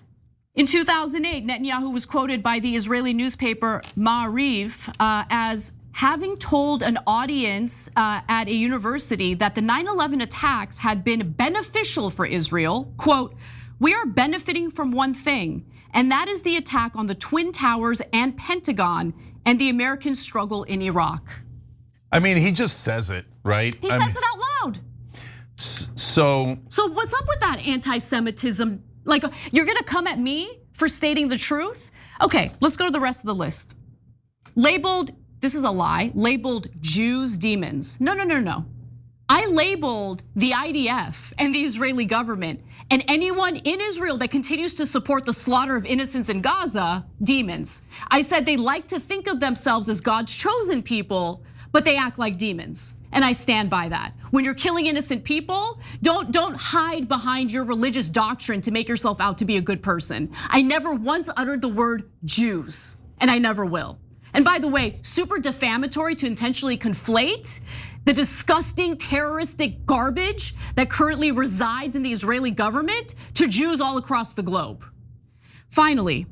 In 2008, Netanyahu was quoted by the Israeli newspaper Ma'ariv as having told an audience at a university that the 9/11 attacks had been beneficial for Israel. Quote, "We are benefiting from one thing, and that is the attack on the Twin Towers and Pentagon and the American struggle in Iraq." I mean, he just says it, right? He says it out loud. So what's up with that anti-Semitism? Like, you're gonna come at me for stating the truth? Okay, let's go to the rest of the list. Labeled, this is a lie, labeled Jews demons. No. I labeled the IDF and the Israeli government and anyone in Israel that continues to support the slaughter of innocents in Gaza, demons. I said they like to think of themselves as God's chosen people, but they act like demons. And I stand by that. When you're killing innocent people, don't hide behind your religious doctrine to make yourself out to be a good person. I never once uttered the word Jews, and I never will. And by the way, super defamatory to intentionally conflate the disgusting terroristic garbage that currently resides in the Israeli government to Jews all across the globe. Finally,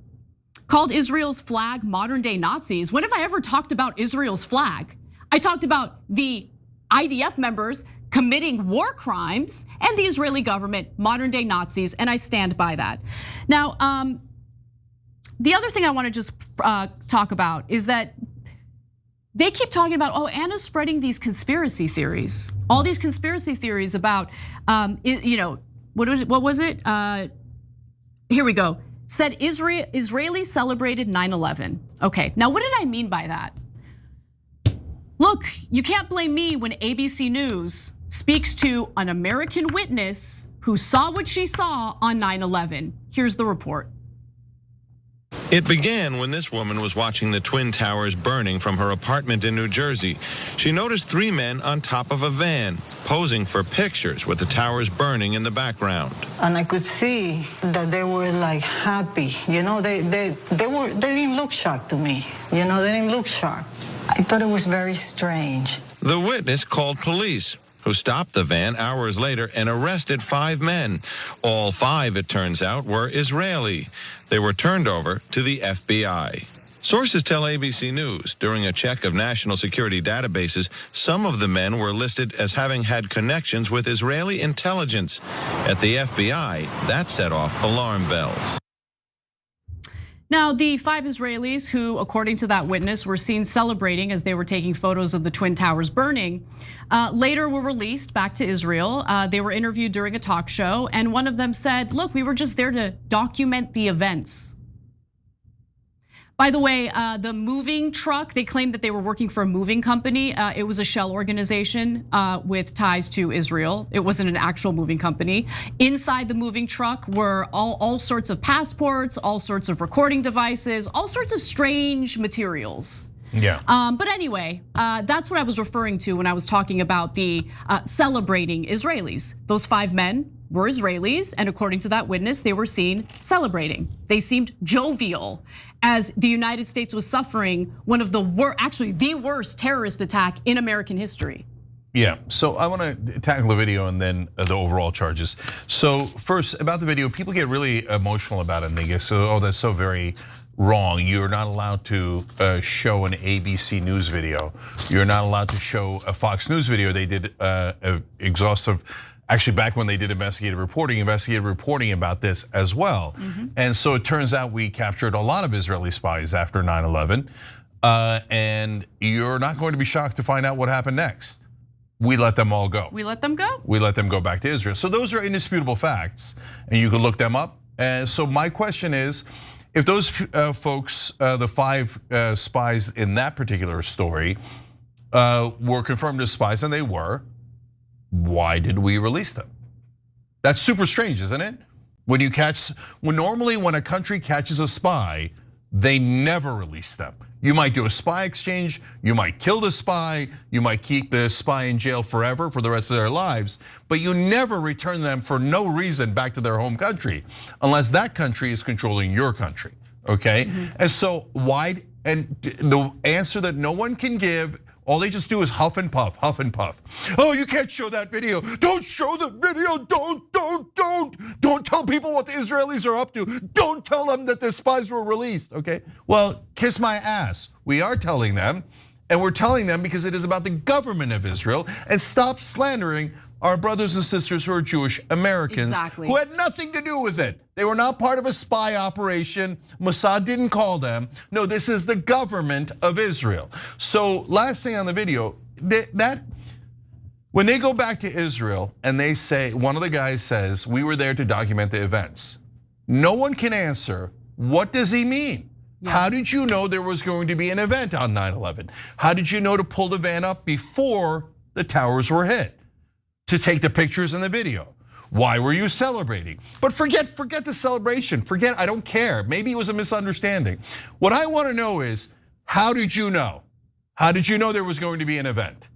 called Israel's flag modern day Nazis. When have I ever talked about Israel's flag? I talked about the IDF members committing war crimes and the Israeli government modern day Nazis, and I stand by that. Now, the other thing I want to just talk about is that they keep talking about, oh, Anna's spreading these conspiracy theories, all these conspiracy theories about, what was it? Here we go. Said Israeli celebrated 9/11. Okay, now what did I mean by that? Look, you can't blame me when ABC News speaks to an American witness who saw what she saw on 9/11. Here's the report. It began when this woman was watching the Twin Towers burning from her apartment in New Jersey. She noticed 3 men on top of a van, posing for pictures with the towers burning in the background. And I could see that they were like happy. They didn't look shocked to me. They didn't look shocked. I thought it was very strange. The witness called police, who stopped the van hours later and arrested 5 men. All 5, it turns out, were Israeli. They were turned over to the FBI. Sources tell ABC News during a check of national security databases, some of the men were listed as having had connections with Israeli intelligence. At the FBI, that set off alarm bells. Now, the 5 Israelis who, according to that witness, were seen celebrating as they were taking photos of the Twin Towers burning, later were released back to Israel. They were interviewed during a talk show, and one of them said, look, we were just there to document the events. By the way, the moving truck, they claimed that they were working for a moving company. It was a shell organization with ties to Israel. It wasn't an actual moving company. Inside the moving truck were all sorts of passports, all sorts of recording devices, all sorts of strange materials. Yeah. But anyway, that's what I was referring to when I was talking about the celebrating Israelis. Those 5 men were Israelis, and according to that witness, they were seen celebrating. They seemed jovial as the United States was suffering one of the actually the worst terrorist attack in American history. Yeah, so I want to tackle the video and then the overall charges. So first, about the video, people get really emotional about it and they get so, oh, that's so very wrong. You're not allowed to show an ABC News video. You're not allowed to show a Fox News video. They did exhaustive, actually back when they did investigative reporting about this as well. And so it turns out we captured a lot of Israeli spies after 9/11. And you're not going to be shocked to find out what happened next. We let them all go. We let them go? We let them go back to Israel. So those are indisputable facts and you can look them up. And so my question is, if those folks, the 5 spies in that particular story were confirmed as spies, and they were, why did we release them? That's super strange, isn't it? Normally when a country catches a spy, they never release them. You might do a spy exchange, you might kill the spy, you might keep the spy in jail forever for the rest of their lives, but you never return them for no reason back to their home country, unless that country is controlling your country, okay? And so why, and the answer that no one can give, all they just do is huff and puff, huff and puff. Oh, you can't show that video. Don't show the video, don't tell people what the Israelis are up to. Don't tell them that the spies were released, okay? Well, kiss my ass. We are telling them, and we're telling them because it is about the government of Israel, and stop slandering our brothers and sisters who are Jewish Americans who had nothing to do with it. They were not part of a spy operation. Mossad didn't call them. No, this is the government of Israel. So last thing on the video, that when they go back to Israel and they say, one of the guys says, we were there to document the events. No one can answer, what does he mean? How did you know there was going to be an event on 9/11? How did you know to pull the van up before the towers were hit? To take the pictures and the video. Why were you celebrating? But forget the celebration. I don't care. Maybe it was a misunderstanding. What I want to know is, how did you know? How did you know there was going to be an event?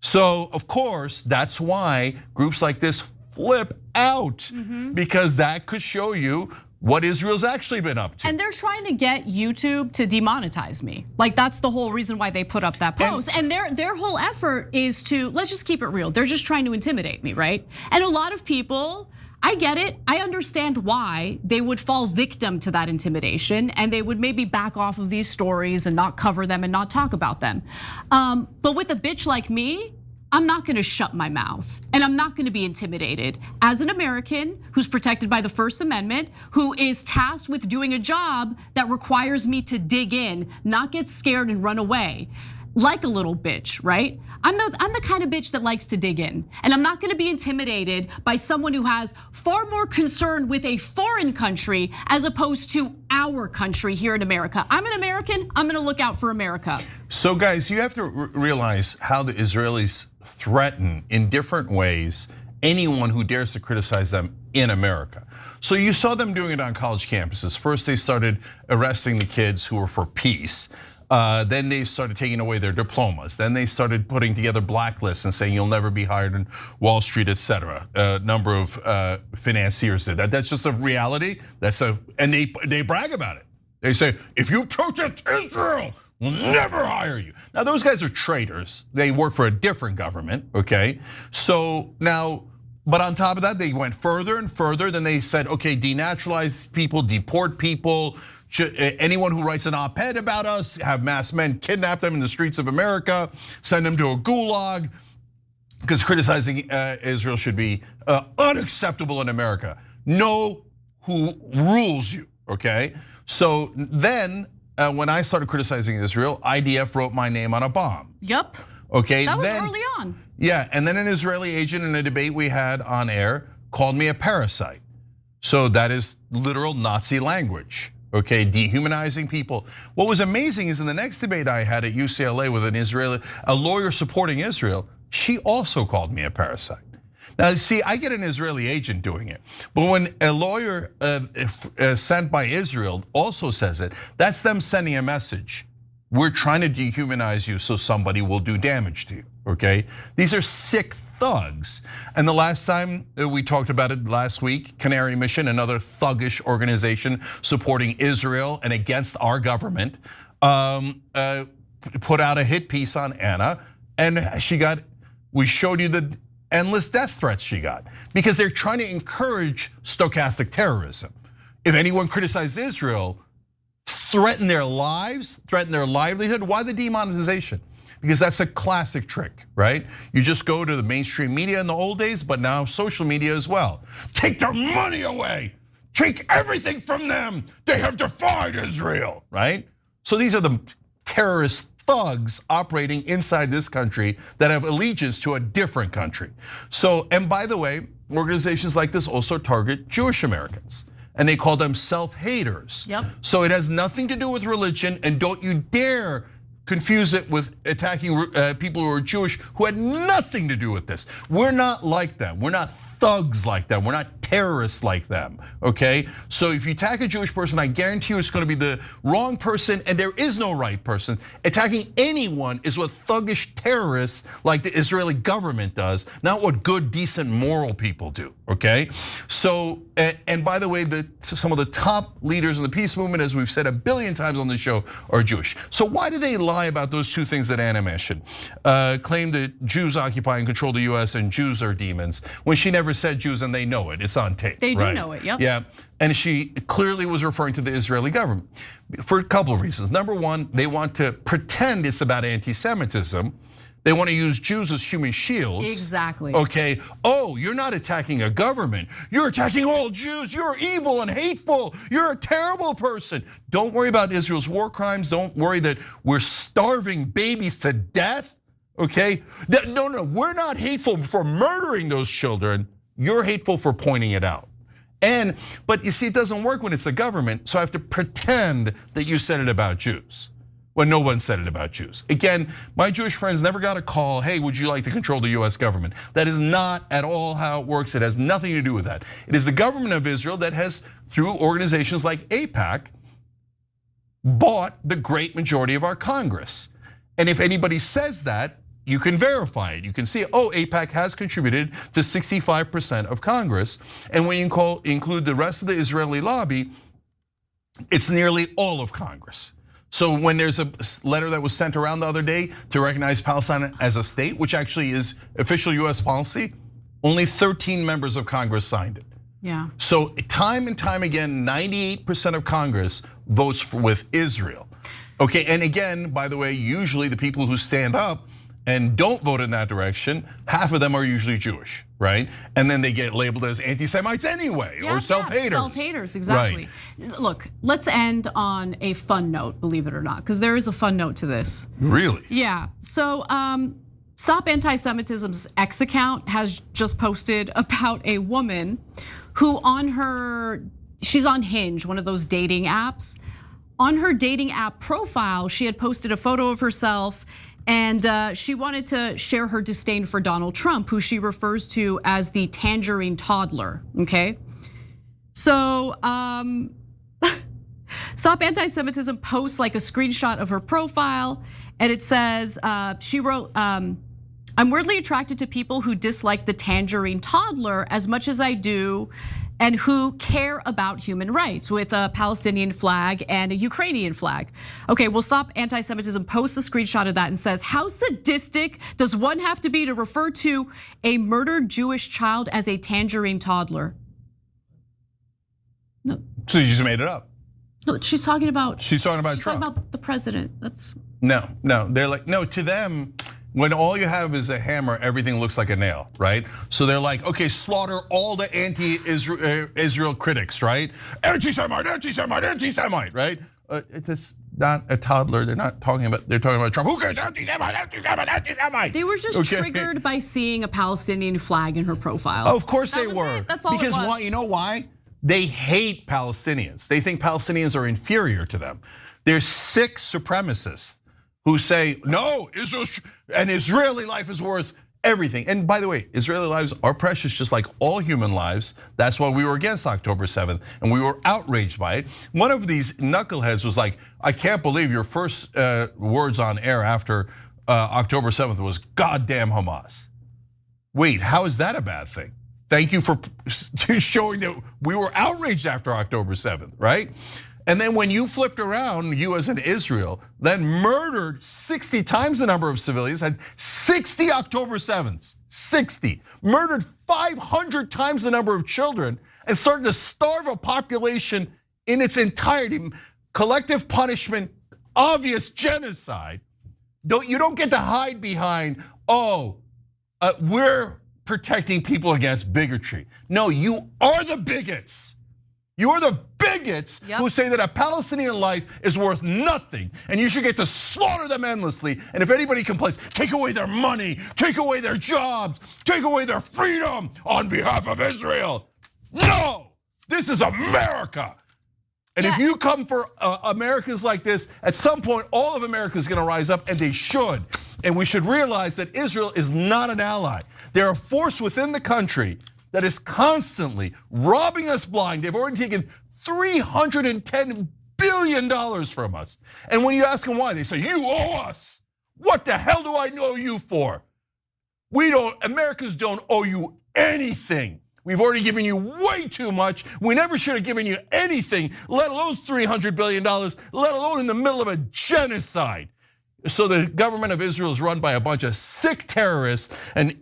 So of course, that's why groups like this flip out, because that could show you what Israel's actually been up to. And they're trying to get YouTube to demonetize me. Like that's the whole reason why they put up that post. And their whole effort is to, let's just keep it real. They're just trying to intimidate me, right? And a lot of people, I get it. I understand why they would fall victim to that intimidation and they would maybe back off of these stories and not cover them and not talk about them. But with a bitch like me, I'm not gonna shut my mouth and I'm not gonna be intimidated. As an American who's protected by the First Amendment, who is tasked with doing a job that requires me to dig in, not get scared and run away, like a little bitch, right? I'm the kind of bitch that likes to dig in. And I'm not gonna be intimidated by someone who has far more concern with a foreign country as opposed to our country here in America. I'm an American, I'm gonna look out for America. So guys, you have to realize how the Israelis threaten in different ways anyone who dares to criticize them in America. So you saw them doing it on college campuses. First they started arresting the kids who were for peace. Then they started taking away their diplomas. Then they started putting together blacklists and saying you'll never be hired in Wall Street, etc. A number of financiers did that. That's just a reality. And they brag about it. They say, if you protest Israel, we'll never hire you. Now those guys are traitors. They work for a different government, okay? So now, but on top of that, they went further and further. Then they said, okay, denaturalize people, deport people. Anyone who writes an op-ed about us, have mass men kidnap them in the streets of America, send them to a gulag, because criticizing Israel should be unacceptable in America. Know who rules you, okay? So then when I started criticizing Israel, IDF wrote my name on a bomb. Yep. Okay. That was early on. Yeah, and then an Israeli agent in a debate we had on air called me a parasite. So that is literal Nazi language. Okay, dehumanizing people. What was amazing is in the next debate I had at UCLA with a lawyer supporting Israel, she also called me a parasite. Now, see, I get an Israeli agent doing it, but when a lawyer sent by Israel also says it, that's them sending a message. We're trying to dehumanize you so somebody will do damage to you, okay? These are sick thugs. And the last time we talked about it last week, Canary Mission, another thuggish organization supporting Israel and against our government, put out a hit piece on Anna, and we showed you the endless death threats she got because they're trying to encourage stochastic terrorism. If anyone criticizes Israel, threaten their lives, threaten their livelihood, why the demonetization? Because that's a classic trick, right? You just go to the mainstream media in the old days, but now social media as well. Take their money away, take everything from them. They have defied Israel, right? So these are the terrorist thugs operating inside this country that have allegiance to a different country. So, and by the way, organizations like this also target Jewish Americans, and they call them self-haters. Yep. So it has nothing to do with religion, and don't you dare confuse it with attacking people who are Jewish who had nothing to do with this. We're not like them. We're not thugs like them. We're not terrorists like them, okay? So if you attack a Jewish person, I guarantee you it's gonna be the wrong person, and there is no right person. Attacking anyone is what thuggish terrorists like the Israeli government does, not what good, decent, moral people do, okay? So, and by the way, some of the top leaders in the peace movement, as we've said a billion times on the show, are Jewish. So why do they lie about those two things that Anna mentioned? Claim that Jews occupy and control the US and Jews are demons, when she never said Jews, and they know it. It's on tape. They do know it, yep. Yeah, and she clearly was referring to the Israeli government for a couple of reasons. Number one, they want to pretend it's about anti-Semitism. They want to use Jews as human shields. Exactly. Okay, oh, you're not attacking a government. You're attacking all Jews. You're evil and hateful. You're a terrible person. Don't worry about Israel's war crimes. Don't worry that we're starving babies to death, okay? No, we're not hateful for murdering those children. You're hateful for pointing it out. But you see, it doesn't work when it's a government, so I have to pretend that you said it about Jews when no one said it about Jews. Again, my Jewish friends never got a call, hey, would you like to control the US government? That is not at all how it works. It has nothing to do with that. It is the government of Israel that has, through organizations like AIPAC, bought the great majority of our Congress. And if anybody says that, you can verify it. You can see, oh, AIPAC has contributed to 65% of Congress. And when you include the rest of the Israeli lobby, it's nearly all of Congress. So when there's a letter that was sent around the other day to recognize Palestine as a state, which actually is official US policy, only 13 members of Congress signed it. Yeah. So time and time again, 98% of Congress votes with Israel. Okay, and again, by the way, usually the people who stand up and don't vote in that direction, half of them are usually Jewish, right? And then they get labeled as anti-Semites anyway, or self-haters. Self-haters, exactly. Right. Look, let's end on a fun note, believe it or not, because there is a fun note to this. Really? Yeah, so Stop Anti-Semitism's X account has just posted about a woman who she's on Hinge, one of those dating apps. On her dating app profile, she had posted a photo of herself, and she wanted to share her disdain for Donald Trump, who she refers to as the tangerine toddler, okay? So Stop Anti-Semitism posts like a screenshot of her profile, and it says, she wrote, I'm weirdly attracted to people who dislike the tangerine toddler as much as I do, and who care about human rights, with a Palestinian flag and a Ukrainian flag. Okay, well, Stop Anti-Semitism posts a screenshot of that and says, how sadistic does one have to be to refer to a murdered Jewish child as a tangerine toddler? No. So you just made it up? No, she's talking about Trump. Talking about the president. That's no. They're like, no, to them, When all you have is a hammer, everything looks like a nail, right? So they're like, okay, slaughter all the anti-Israel critics, right? Anti-Semite, anti-Semite, anti-Semite, right? It's not a toddler. They're talking about Trump. Who cares? Anti-Semite, anti-Semite, anti-Semite. They were just triggered by seeing a Palestinian flag in her profile. Of course they were. That's all it was. Because why? You know why? They hate Palestinians. They think Palestinians are inferior to them. They're sick supremacists who say, no, Israeli life is worth everything. And by the way, Israeli lives are precious just like all human lives. That's why we were against October 7th and we were outraged by it. One of these knuckleheads was like, I can't believe your first words on air after October 7th was goddamn Hamas. Wait, how is that a bad thing? Thank you for showing that we were outraged after October 7th, right? And then when you flipped around, you as in Israel, then murdered 60 times the number of civilians, had 60 October 7ths, 60. Murdered 500 times the number of children and started to starve a population in its entirety. Collective punishment, obvious genocide. You don't get to hide behind, we're protecting people against bigotry. No, you are the bigots. You are the bigots who say that a Palestinian life is worth nothing and you should get to slaughter them endlessly. And if anybody complains, take away their money, take away their jobs, take away their freedom on behalf of Israel. No, this is America. And if you come for Americans like this, at some point, all of America is gonna rise up, and they should. And we should realize that Israel is not an ally. They're a force within the country that is constantly robbing us blind. They've already taken $310 billion from us. And when you ask them why, they say, you owe us. What the hell do I know you for? Americans don't owe you anything. We've already given you way too much. We never should have given you anything, let alone $300 billion, let alone in the middle of a genocide. So the government of Israel is run by a bunch of sick terrorists, and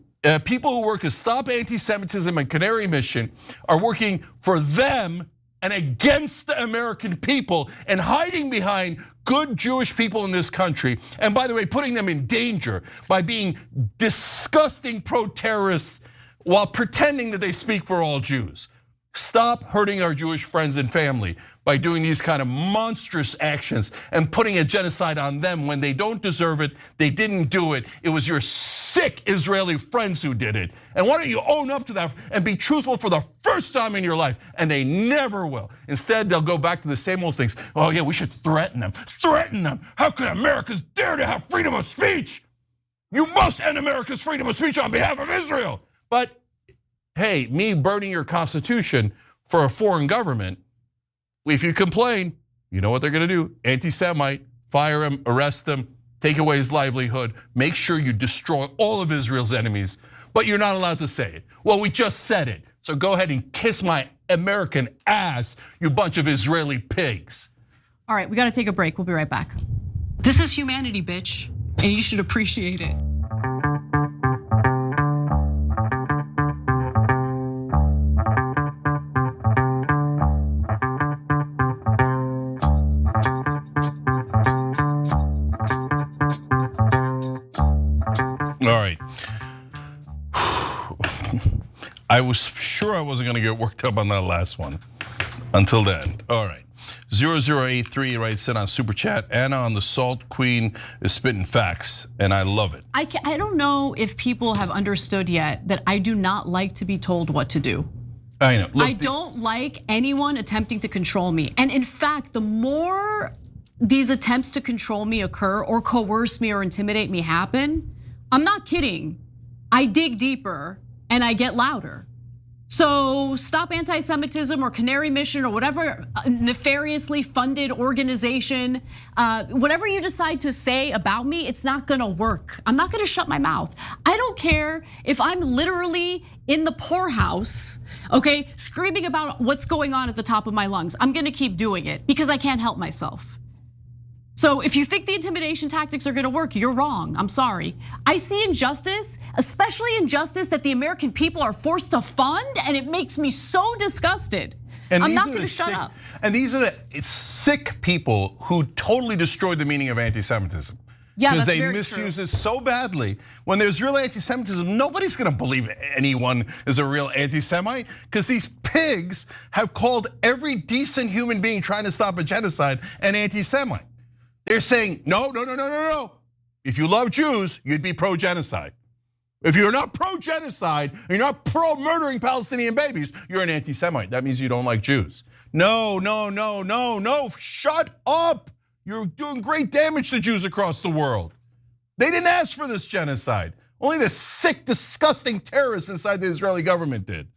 people who work at Stop Anti-Semitism and Canary Mission are working for them and against the American people and hiding behind good Jewish people in this country. And by the way, putting them in danger by being disgusting pro-terrorists while pretending that they speak for all Jews. Stop hurting our Jewish friends and family by doing these kind of monstrous actions and putting a genocide on them when they don't deserve it. They didn't do it. It was your sick Israeli friends who did it. And why don't you own up to that and be truthful for the first time in your life? And they never will. Instead, they'll go back to the same old things. Oh yeah, we should threaten them. Threaten them. How could Americans dare to have freedom of speech? You must end America's freedom of speech on behalf of Israel. But hey, me burning your constitution for a foreign government, if you complain, you know what they're gonna do? Anti-Semite, fire him, arrest him, take away his livelihood, make sure you destroy all of Israel's enemies, but you're not allowed to say it. Well, we just said it, so go ahead and kiss my American ass, you bunch of Israeli pigs. All right, we gotta take a break, we'll be right back. This is humanity, bitch, and you should appreciate it. I was sure I wasn't gonna get worked up on that last one until then. All right, 0083 writes in on Super Chat. Anna on the Salt Queen is spitting facts, and I love it. I don't know if people have understood yet that I do not like to be told what to do. I know. Look, I don't like anyone attempting to control me. And in fact, the more these attempts to control me occur or coerce me or intimidate me happen, I'm not kidding, I dig deeper and I get louder. So Stop Anti-Semitism or Canary Mission or whatever nefariously funded organization, whatever you decide to say about me, it's not gonna work. I'm not gonna shut my mouth. I don't care if I'm literally in the poorhouse, okay, screaming about what's going on at the top of my lungs. I'm gonna keep doing it because I can't help myself. So if you think the intimidation tactics are gonna work, you're wrong, I'm sorry. I see injustice, especially injustice that the American people are forced to fund, and it makes me so disgusted. And I'm not gonna shut up. And these are the sick people who totally destroyed the meaning of anti-Semitism. Yeah, because that's they very misuse true. it so badly. When there's real anti-Semitism, nobody's going to believe anyone is a real anti-Semite, because these pigs have called every decent human being trying to stop a genocide an anti-Semite. They're saying, no. If you love Jews, you'd be pro-genocide. If you're not pro-genocide, you're not pro-murdering Palestinian babies, you're an anti-Semite. That means you don't like Jews. No, shut up. You're doing great damage to Jews across the world. They didn't ask for this genocide. Only the sick, disgusting terrorists inside the Israeli government did.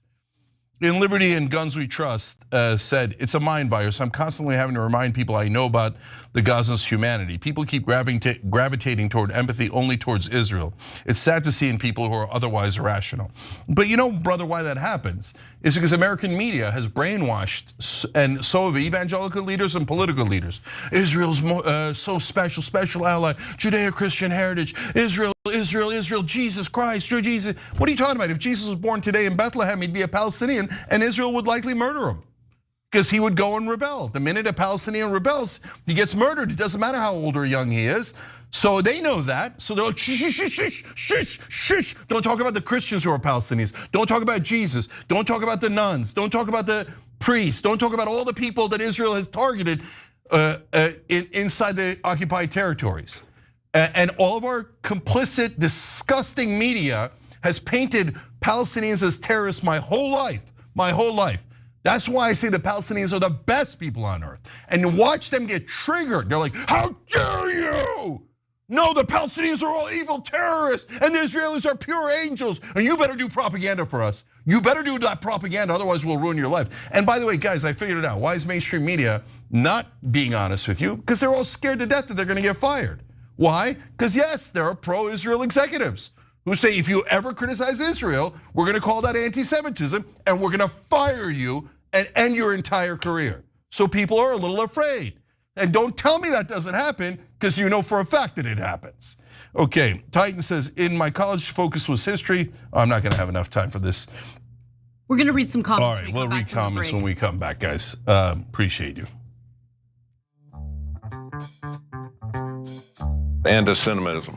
In Liberty and Guns We Trust said, it's a mind virus. I'm constantly having to remind people I know about the Gaza's humanity. People keep gravitating toward empathy only towards Israel. It's sad to see in people who are otherwise irrational. But you know, brother, why that happens is because American media has brainwashed, and so have evangelical leaders and political leaders. Israel's so special ally, Judeo-Christian heritage, Israel, Jesus Christ, Jesus. What are you talking about? If Jesus was born today in Bethlehem, he'd be a Palestinian, and Israel would likely murder him, because he would go and rebel. The minute a Palestinian rebels, he gets murdered. It doesn't matter how old or young he is. So they know that. So they'll shush. Don't talk about the Christians who are Palestinians. Don't talk about Jesus. Don't talk about the nuns. Don't talk about the priests. Don't talk about all the people that Israel has targeted inside the occupied territories. And all of our complicit, disgusting media has painted Palestinians as terrorists my whole life. That's why I say the Palestinians are the best people on earth. And watch them get triggered. They're like, how dare you? No, the Palestinians are all evil terrorists and the Israelis are pure angels. And you better do propaganda for us. You better do that propaganda, otherwise we'll ruin your life. And by the way, guys, I figured it out. Why is mainstream media not being honest with you? Because they're all scared to death that they're gonna get fired. Why? Because yes, there are pro-Israel executives who say if you ever criticize Israel, we're gonna call that anti-Semitism and we're gonna fire you and end your entire career. So people are a little afraid. And don't tell me that doesn't happen, because you know for a fact that it happens. Okay, Titan says, in my college focus was history. I'm not gonna have enough time for this. We're gonna read some comments. All right, we'll read comments when we come back, guys. Appreciate you. Anti-Semitism.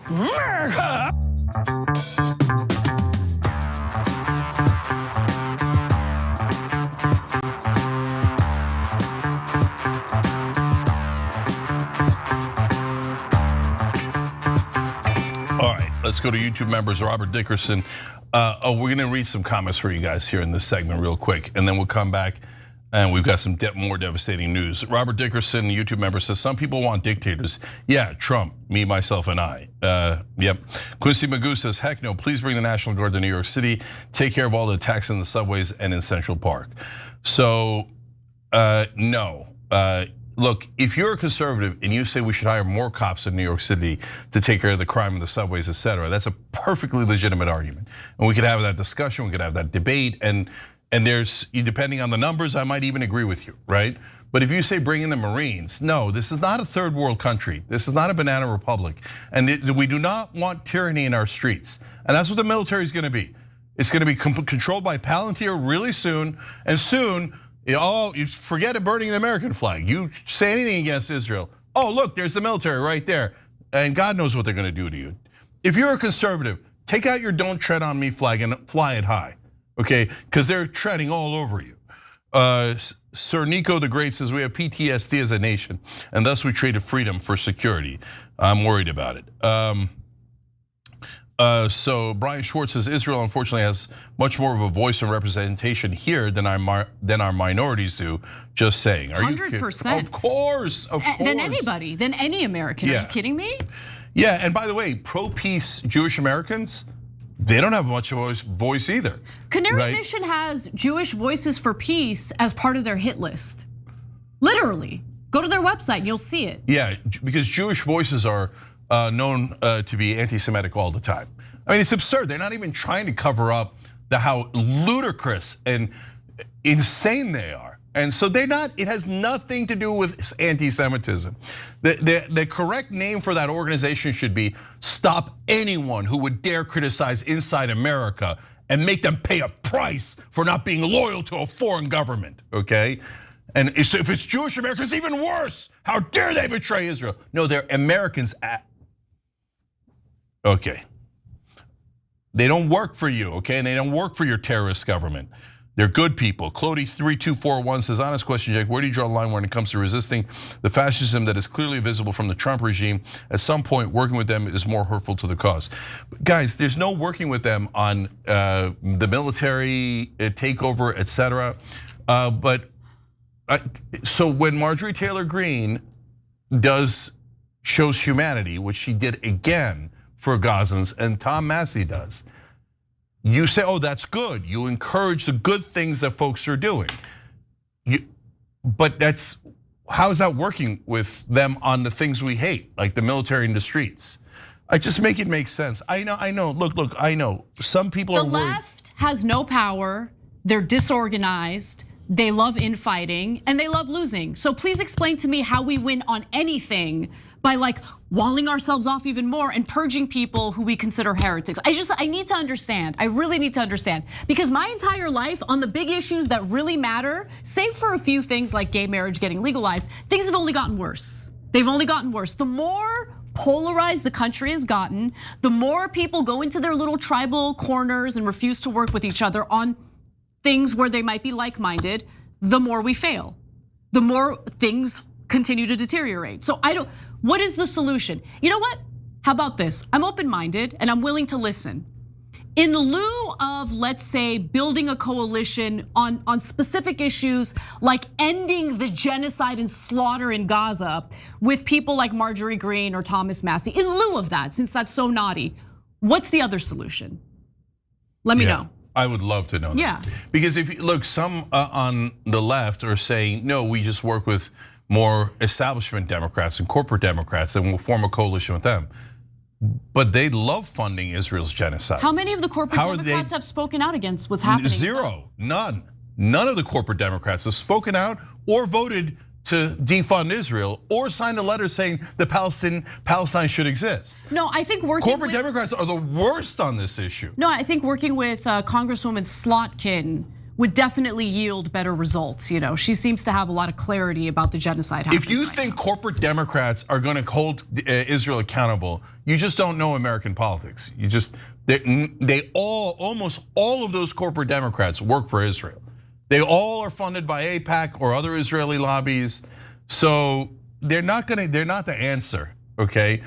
All right, let's go to YouTube members. Robert Dickerson. We're gonna read some comments for you guys here in this segment real quick, and then we'll come back and we've got some more devastating news. Robert Dickerson, YouTube member, says some people want dictators. Yeah, Trump, me, myself, and I. Yep. Quincy Magoo says, heck no, please bring the National Guard to New York City. Take care of all the attacks in the subways and in Central Park. So, no. Look, if you're a conservative and you say we should hire more cops in New York City to take care of the crime in the subways, etc., that's a perfectly legitimate argument. And we could have that discussion, we could have that debate, and there's, depending on the numbers, I might even agree with you, right? But if you say bring in the Marines, no, this is not a third world country. This is not a banana republic. And we do not want tyranny in our streets. And that's what the military is gonna be. It's gonna be controlled by Palantir really soon, and soon, you forget it burning the American flag. You say anything against Israel, oh look, there's the military right there. And God knows what they're gonna do to you. If you're a conservative, take out your don't tread on me flag and fly it high, okay? Because they're treading all over you. Sir Nico the Great says we have PTSD as a nation, and thus we traded freedom for security. I'm worried about it. So Brian Schwartz says Israel unfortunately has much more of a voice and representation here than our minorities do. Just saying. Are 100%. Of course. Than anybody, than any American. Yeah. Are you kidding me? Yeah, and by the way, pro-peace Jewish Americans, they don't have much of a voice either. Canary Mission has Jewish Voices for Peace as part of their hit list. Literally, go to their website and you'll see it. Yeah, because Jewish voices are known to be anti-Semitic all the time. I mean, it's absurd. They're not even trying to cover up how ludicrous and insane they are. And so they're not, it has nothing to do with anti-Semitism. The correct name for that organization should be Stop Anyone Who Would Dare Criticize Inside America and Make Them Pay a Price for Not Being Loyal to a Foreign Government, okay? And if it's Jewish Americans, even worse. How dare they betray Israel? No, they're Americans Okay. They don't work for you, okay? And they don't work for your terrorist government. They're good people. Clody3241 says, honest question, Jake, where do you draw the line when it comes to resisting the fascism that is clearly visible from the Trump regime? At some point, working with them is more hurtful to the cause. Guys, there's no working with them on the military takeover, etc. So when Marjorie Taylor Greene shows humanity, which she did again for Gazans, and Tom Massey does, you say, oh, that's good. You encourage the good things that folks are doing. But how is that working with them on the things we hate, like the military and the streets? I just make it make sense. I know, look, I know. Some people are worried. The left has no power, they're disorganized, they love infighting, and they love losing. So please explain to me how we win on anything by like walling ourselves off even more and purging people who we consider heretics. I need to understand, I really need to understand. Because my entire life on the big issues that really matter, save for a few things like gay marriage getting legalized, things have only gotten worse. They've only gotten worse. The more polarized the country has gotten, the more people go into their little tribal corners and refuse to work with each other on things where they might be like-minded, the more we fail. The more things continue to deteriorate. So what is the solution? You know what? How about this? I'm open-minded and I'm willing to listen. In lieu of, let's say, building a coalition on specific issues like ending the genocide and slaughter in Gaza with people like Marjorie Greene or Thomas Massey, in lieu of that, since that's so naughty, what's the other solution? Let me know. I would love to know that. Yeah. Because if you look, some on the left are saying, no, we just work with more establishment Democrats and corporate Democrats, and we'll form a coalition with them. But they love funding Israel's genocide. How many of the corporate Democrats have spoken out against what's happening? Zero, none. None of the corporate Democrats have spoken out or voted to defund Israel or signed a letter saying that Palestine should exist. No, I think corporate Democrats are the worst on this issue. No, I think working with Congresswoman Slotkin would definitely yield better results. You know, she seems to have a lot of clarity about the genocide happening. If you think corporate Democrats are going to hold Israel accountable, you just don't know American politics. Almost all of those corporate Democrats work for Israel. They all are funded by AIPAC or other Israeli lobbies. So they're not the answer, okay?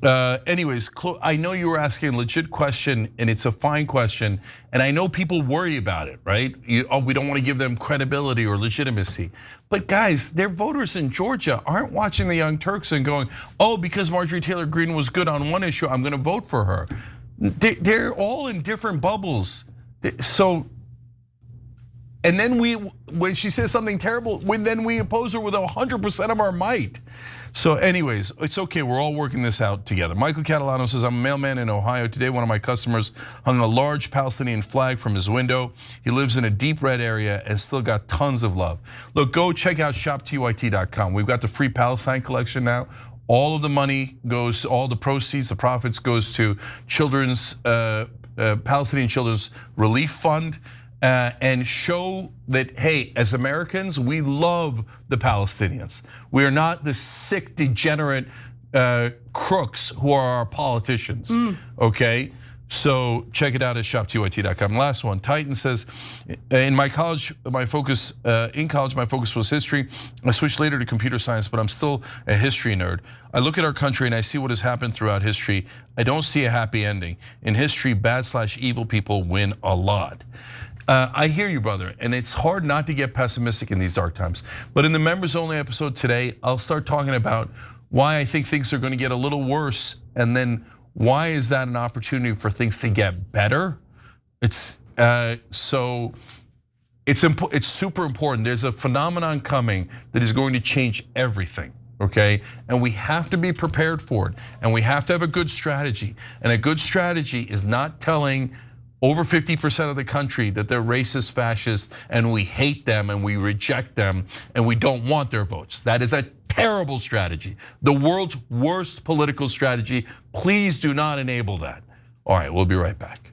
Anyways, I know you were asking a legit question, and it's a fine question, and I know people worry about it, right? We don't want to give them credibility or legitimacy. But guys, their voters in Georgia aren't watching the Young Turks and going, oh, because Marjorie Taylor Greene was good on one issue, I'm gonna vote for her. They're all in different bubbles. So, and then when she says something terrible, then we oppose her with 100% of our might. So anyways, it's okay, we're all working this out together. Michael Catalano says, I'm a mailman in Ohio. Today, one of my customers hung a large Palestinian flag from his window. He lives in a deep red area and still got tons of love. Look, go check out shoptyt.com. We've got the free Palestine collection now. All of the money goes, all the proceeds, the profits goes to Palestinian Children's Relief Fund. And show that, hey, as Americans, we love the Palestinians. We are not the sick, degenerate crooks who are our politicians, okay? So check it out at shoptyt.com. Last one, Titan says, in college, my focus was history. I switched later to computer science, but I'm still a history nerd. I look at our country and I see what has happened throughout history. I don't see a happy ending. In history, bad/evil people win a lot. I hear you, brother, and it's hard not to get pessimistic in these dark times. But in the members only episode today, I'll start talking about why I think things are going to get a little worse, and then why is that an opportunity for things to get better? It's super important. There's a phenomenon coming that is going to change everything. Okay, and we have to be prepared for it, and we have to have a good strategy. And a good strategy is not telling over 50% of the country that they're racist, fascist, and we hate them and we reject them and we don't want their votes. That is a terrible strategy. The world's worst political strategy. Please do not enable that. All right, we'll be right back.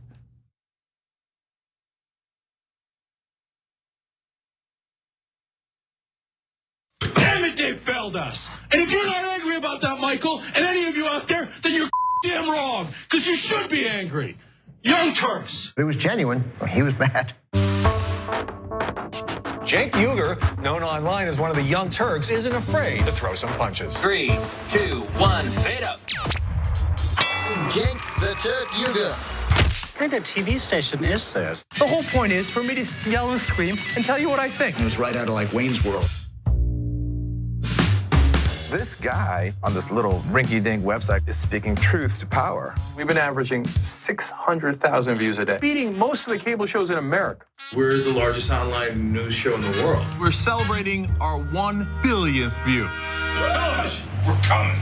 Damn it, they failed us. And if you're not angry about that, Michael, and any of you out there, then you're damn wrong, because you should be angry. Young Turks. It was genuine. He was mad. Cenk Uygur, known online as one of the Young Turks, isn't afraid to throw some punches. 3, 2, 1, fade up. Cenk the Turk Uygur. What kind of TV station is this? The whole point is for me to yell and scream and tell you what I think. It was right out of like Wayne's World. This guy on this little rinky-dink website is speaking truth to power. We've been averaging 600,000 views a day, beating most of the cable shows in America. We're the largest online news show in the world. We're celebrating our 1 billionth view. Television, we're coming.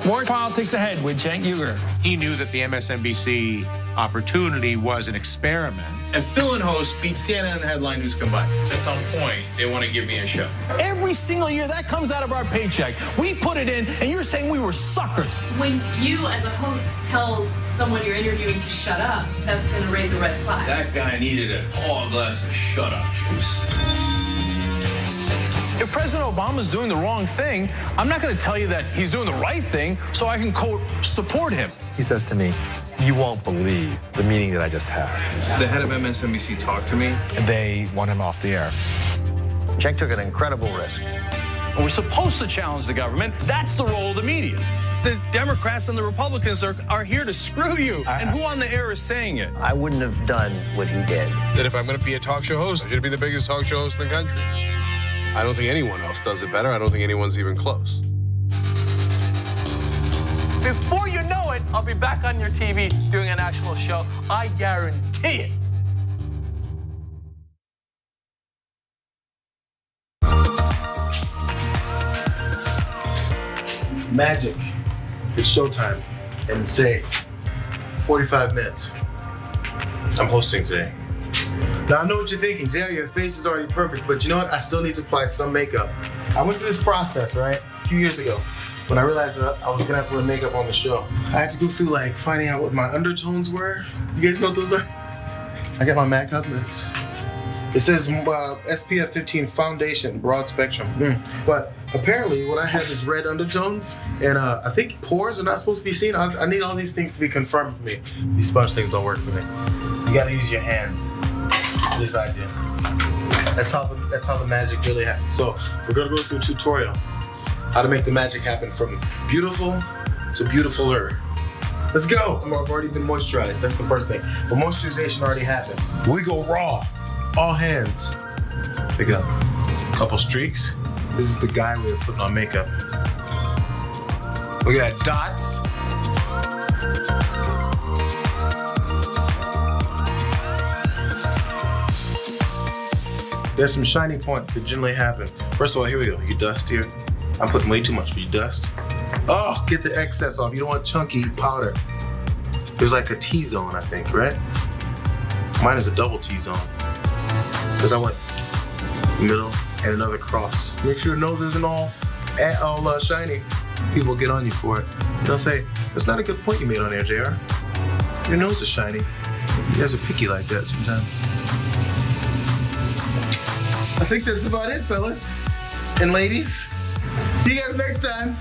More politics ahead with Cenk Uygur. He knew that the MSNBC opportunity was an experiment. And Phil and host beat CNN and headline news combined. At some point, they want to give me a show. Every single year, that comes out of our paycheck. We put it in, and you're saying we were suckers. When you, as a host, tells someone you're interviewing to shut up, that's going to raise a red flag. That guy needed a tall glass of shut up juice. If President Obama's doing the wrong thing, I'm not going to tell you that he's doing the right thing so I can, quote, support him. He says to me, "You won't believe the meeting that I just had." The head of MSNBC talked to me. And they want him off the air. Cenk took an incredible risk. We're supposed to challenge the government. That's the role of the media. The Democrats and the Republicans are here to screw you. And who on the air is saying it? I wouldn't have done what he did. That if I'm going to be a talk show host, I should be the biggest talk show host in the country. I don't think anyone else does it better. I don't think anyone's even close. Before you know it, I'll be back on your TV doing a national show. I guarantee it. Magic. It's showtime. And say 45 minutes. I'm hosting today. Now, I know what you're thinking, Jay, your face is already perfect, but you know what? I still need to apply some makeup. I went through this process, right, a few years ago, when I realized that I was gonna have to wear makeup on the show. I had to go through, like, finding out what my undertones were. You guys know what those are? I got my MAC Cosmetics. It says SPF 15 foundation, broad spectrum. But apparently, what I have is red undertones, and I think pores are not supposed to be seen. I need all these things to be confirmed for me. These sponge things don't work for me. You gotta use your hands. This idea. That's how the magic really happens. So we're gonna go through a tutorial how to make the magic happen from beautiful to beautifuler. Let's go. I've already been moisturized. That's the first thing. But moisturization already happened. We go raw. All hands. Pick up a couple streaks. This is the guy way of putting on makeup. We got dots. There's some shiny points that generally happen. First of all, here we go. You dust here. I'm putting way too much, but you dust. Oh, get the excess off. You don't want chunky powder. There's like a T-zone, I think, right? Mine is a double T-zone. Because I went middle and another cross. Make sure your nose isn't all shiny. People get on you for it. They'll say, that's not a good point you made on there, JR. Your nose is shiny. You guys are picky like that sometimes. I think that's about it, fellas and ladies. See you guys next time.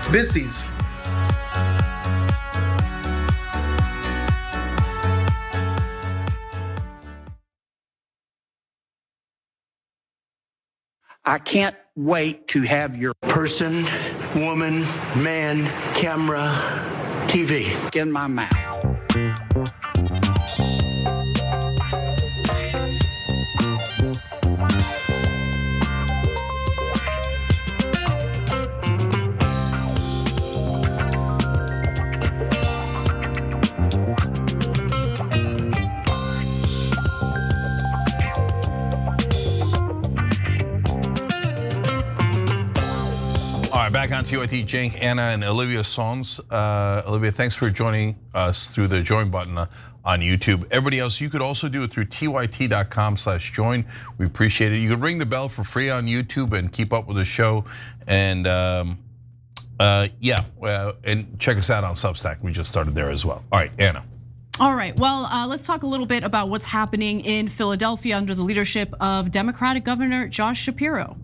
Bitsies. I can't wait to have your Person, woman, man, camera, TV. in my mouth. All right, back on TYT, Cenk, Anna, and Olivia's songs. Olivia, thanks for joining us through the join button on YouTube. Everybody else, you could also do it through tyt.com/join. We appreciate it. You can ring the bell for free on YouTube and keep up with the show. And and check us out on Substack. We just started there as well. All right, Anna. All right, well, let's talk a little bit about what's happening in Philadelphia under the leadership of Democratic Governor Josh Shapiro.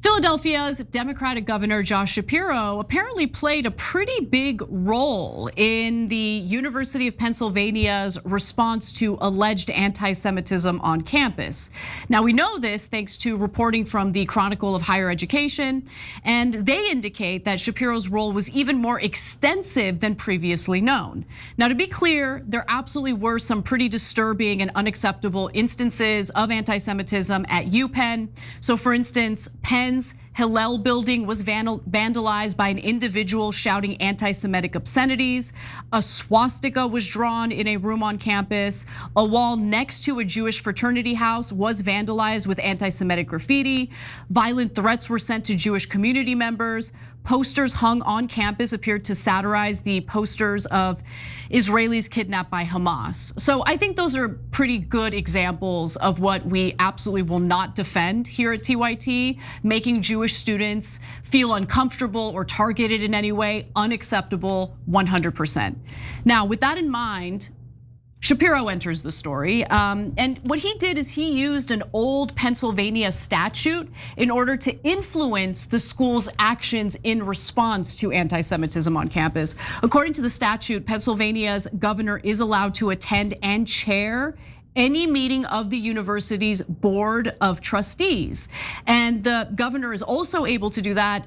Philadelphia's Democratic Governor Josh Shapiro apparently played a pretty big role in the University of Pennsylvania's response to alleged anti-Semitism on campus. Now we know this thanks to reporting from the Chronicle of Higher Education, and they indicate that Shapiro's role was even more extensive than previously known. Now to be clear, there absolutely were some pretty disturbing and unacceptable instances of anti-Semitism at UPenn. So for instance, Penn's Hillel building was vandalized by an individual shouting anti-Semitic obscenities. A swastika was drawn in a room on campus. A wall next to a Jewish fraternity house was vandalized with anti-Semitic graffiti. Violent threats were sent to Jewish community members. Posters hung on campus appeared to satirize the posters of Israelis kidnapped by Hamas. So I think those are pretty good examples of what we absolutely will not defend here at TYT, making Jewish students feel uncomfortable or targeted in any way, unacceptable 100%. Now, with that in mind, Shapiro enters the story, and what he did is he used an old Pennsylvania statute in order to influence the school's actions in response to anti-Semitism on campus. According to the statute, Pennsylvania's governor is allowed to attend and chair any meeting of the university's board of trustees. And the governor is also able to do that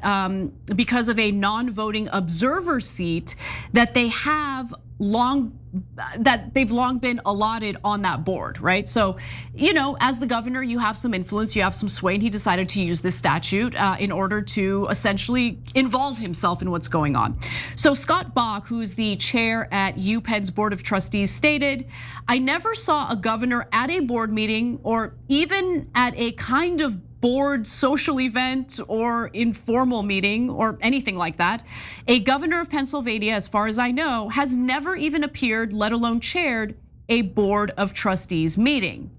because of a non-voting observer seat that they've long been allotted on that board, right? So, as the governor, you have some influence, you have some sway, and he decided to use this statute in order to essentially involve himself in what's going on. So Scott Bach, who's the chair at UPenn's Board of Trustees, stated, "I never saw a governor at a board meeting or even at a kind of board social event or informal meeting or anything like that. A governor of Pennsylvania, as far as I know, has never even appeared, let alone chaired, a board of trustees meeting."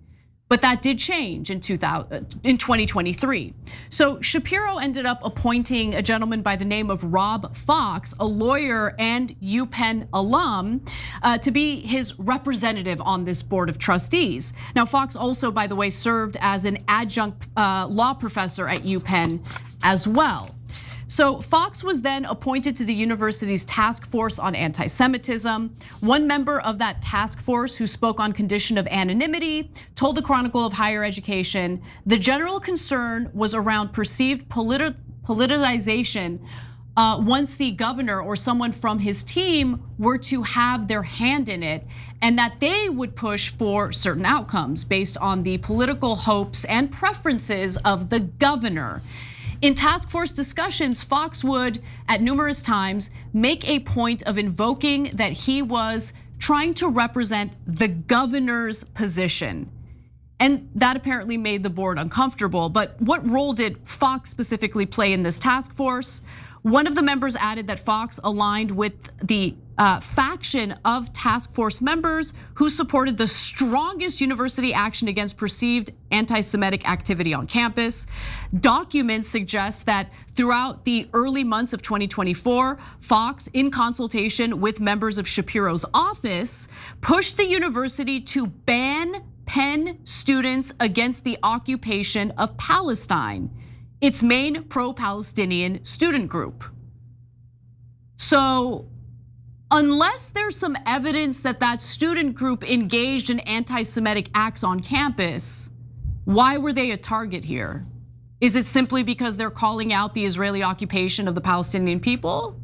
But that did change in 2023. So Shapiro ended up appointing a gentleman by the name of Rob Fox, a lawyer and UPenn alum, to be his representative on this board of trustees. Now Fox also, by the way, served as an adjunct law professor at UPenn as well. So Fox was then appointed to the university's task force on anti-Semitism. One member of that task force, who spoke on condition of anonymity, told the Chronicle of Higher Education, the general concern was around perceived politicization once the governor or someone from his team were to have their hand in it, and that they would push for certain outcomes based on the political hopes and preferences of the governor. In task force discussions, Fox would, at numerous times, make a point of invoking that he was trying to represent the governor's position. And that apparently made the board uncomfortable. But what role did Fox specifically play in this task force? One of the members added that Fox aligned with the faction of task force members who supported the strongest university action against perceived anti-Semitic activity on campus. Documents suggest that throughout the early months of 2024, Fox, in consultation with members of Shapiro's office, pushed the university to ban Penn students against the occupation of Palestine, its main pro-Palestinian student group. So, unless there's some evidence that that student group engaged in anti-Semitic acts on campus, why were they a target here? Is it simply because they're calling out the Israeli occupation of the Palestinian people?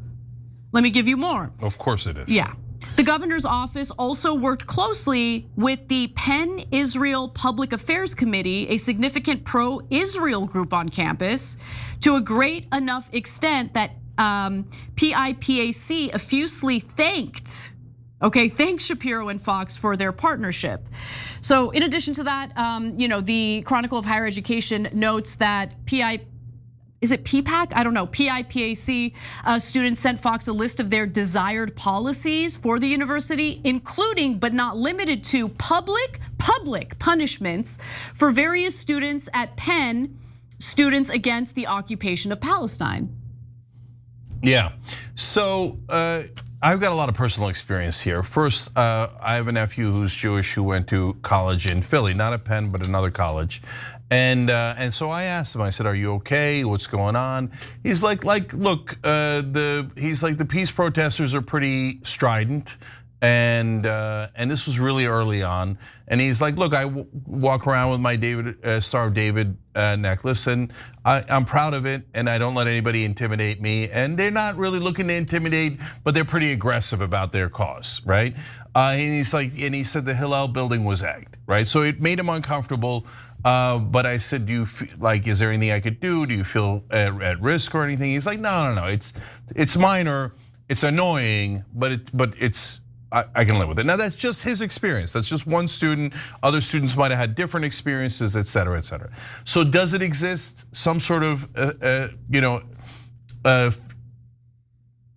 Let me give you more. Of course it is. Yeah. The governor's office also worked closely with the Penn Israel Public Affairs Committee, a significant pro-Israel group on campus, to a great enough extent that PIPAC effusively thanked Shapiro and Fox for their partnership. So in addition to that, the Chronicle of Higher Education notes that PIPAC? I don't know, PIPAC students sent Fox a list of their desired policies for the university, including but not limited to public punishments for various students at Penn, students against the occupation of Palestine. Yeah, so I've got a lot of personal experience here. First, I have a nephew who's Jewish who went to college in Philly, not at Penn, but another college. And so I asked him, I said, are you okay? What's going on? He's like, look, he's like, the peace protesters are pretty strident. And this was really early on. And he's like, look, I walk around with my Star of David necklace, and I'm proud of it, and I don't let anybody intimidate me. And they're not really looking to intimidate, but they're pretty aggressive about their cause, right? And he's like, and he said the Hillel building was egged, right? So it made him uncomfortable. But I said, do you feel like, is there anything I could do? Do you feel at risk or anything? He's like, no. It's minor. It's annoying, but it's. I can live with it. Now that's just his experience. That's just one student. Other students might have had different experiences, et cetera, et cetera. So does it exist some sort of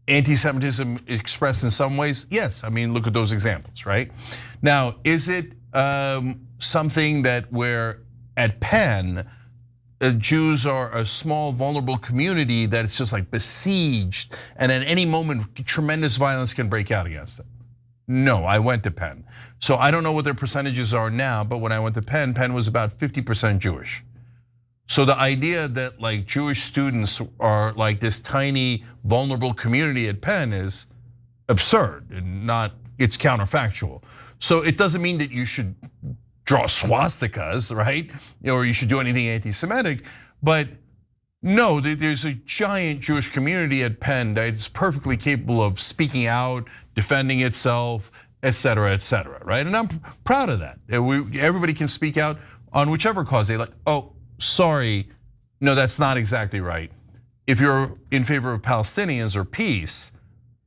anti-Semitism expressed in some ways? Yes. I mean, look at those examples, right? Now, is it something that where at Penn, Jews are a small, vulnerable community that it's just like besieged, and at any moment, tremendous violence can break out against them? No, I went to Penn. So I don't know what their percentages are now, but when I went to Penn, Penn was about 50% Jewish. So the idea that like Jewish students are like this tiny, vulnerable community at Penn is absurd and it's counterfactual. So it doesn't mean that you should draw swastikas, right? Or you should do anything anti-Semitic, but no, there's a giant Jewish community at Penn that is perfectly capable of speaking out, defending itself, et cetera, right? And I'm proud of that. Everybody can speak out on whichever cause they like. Oh, sorry, no, that's not exactly right. If you're in favor of Palestinians or peace,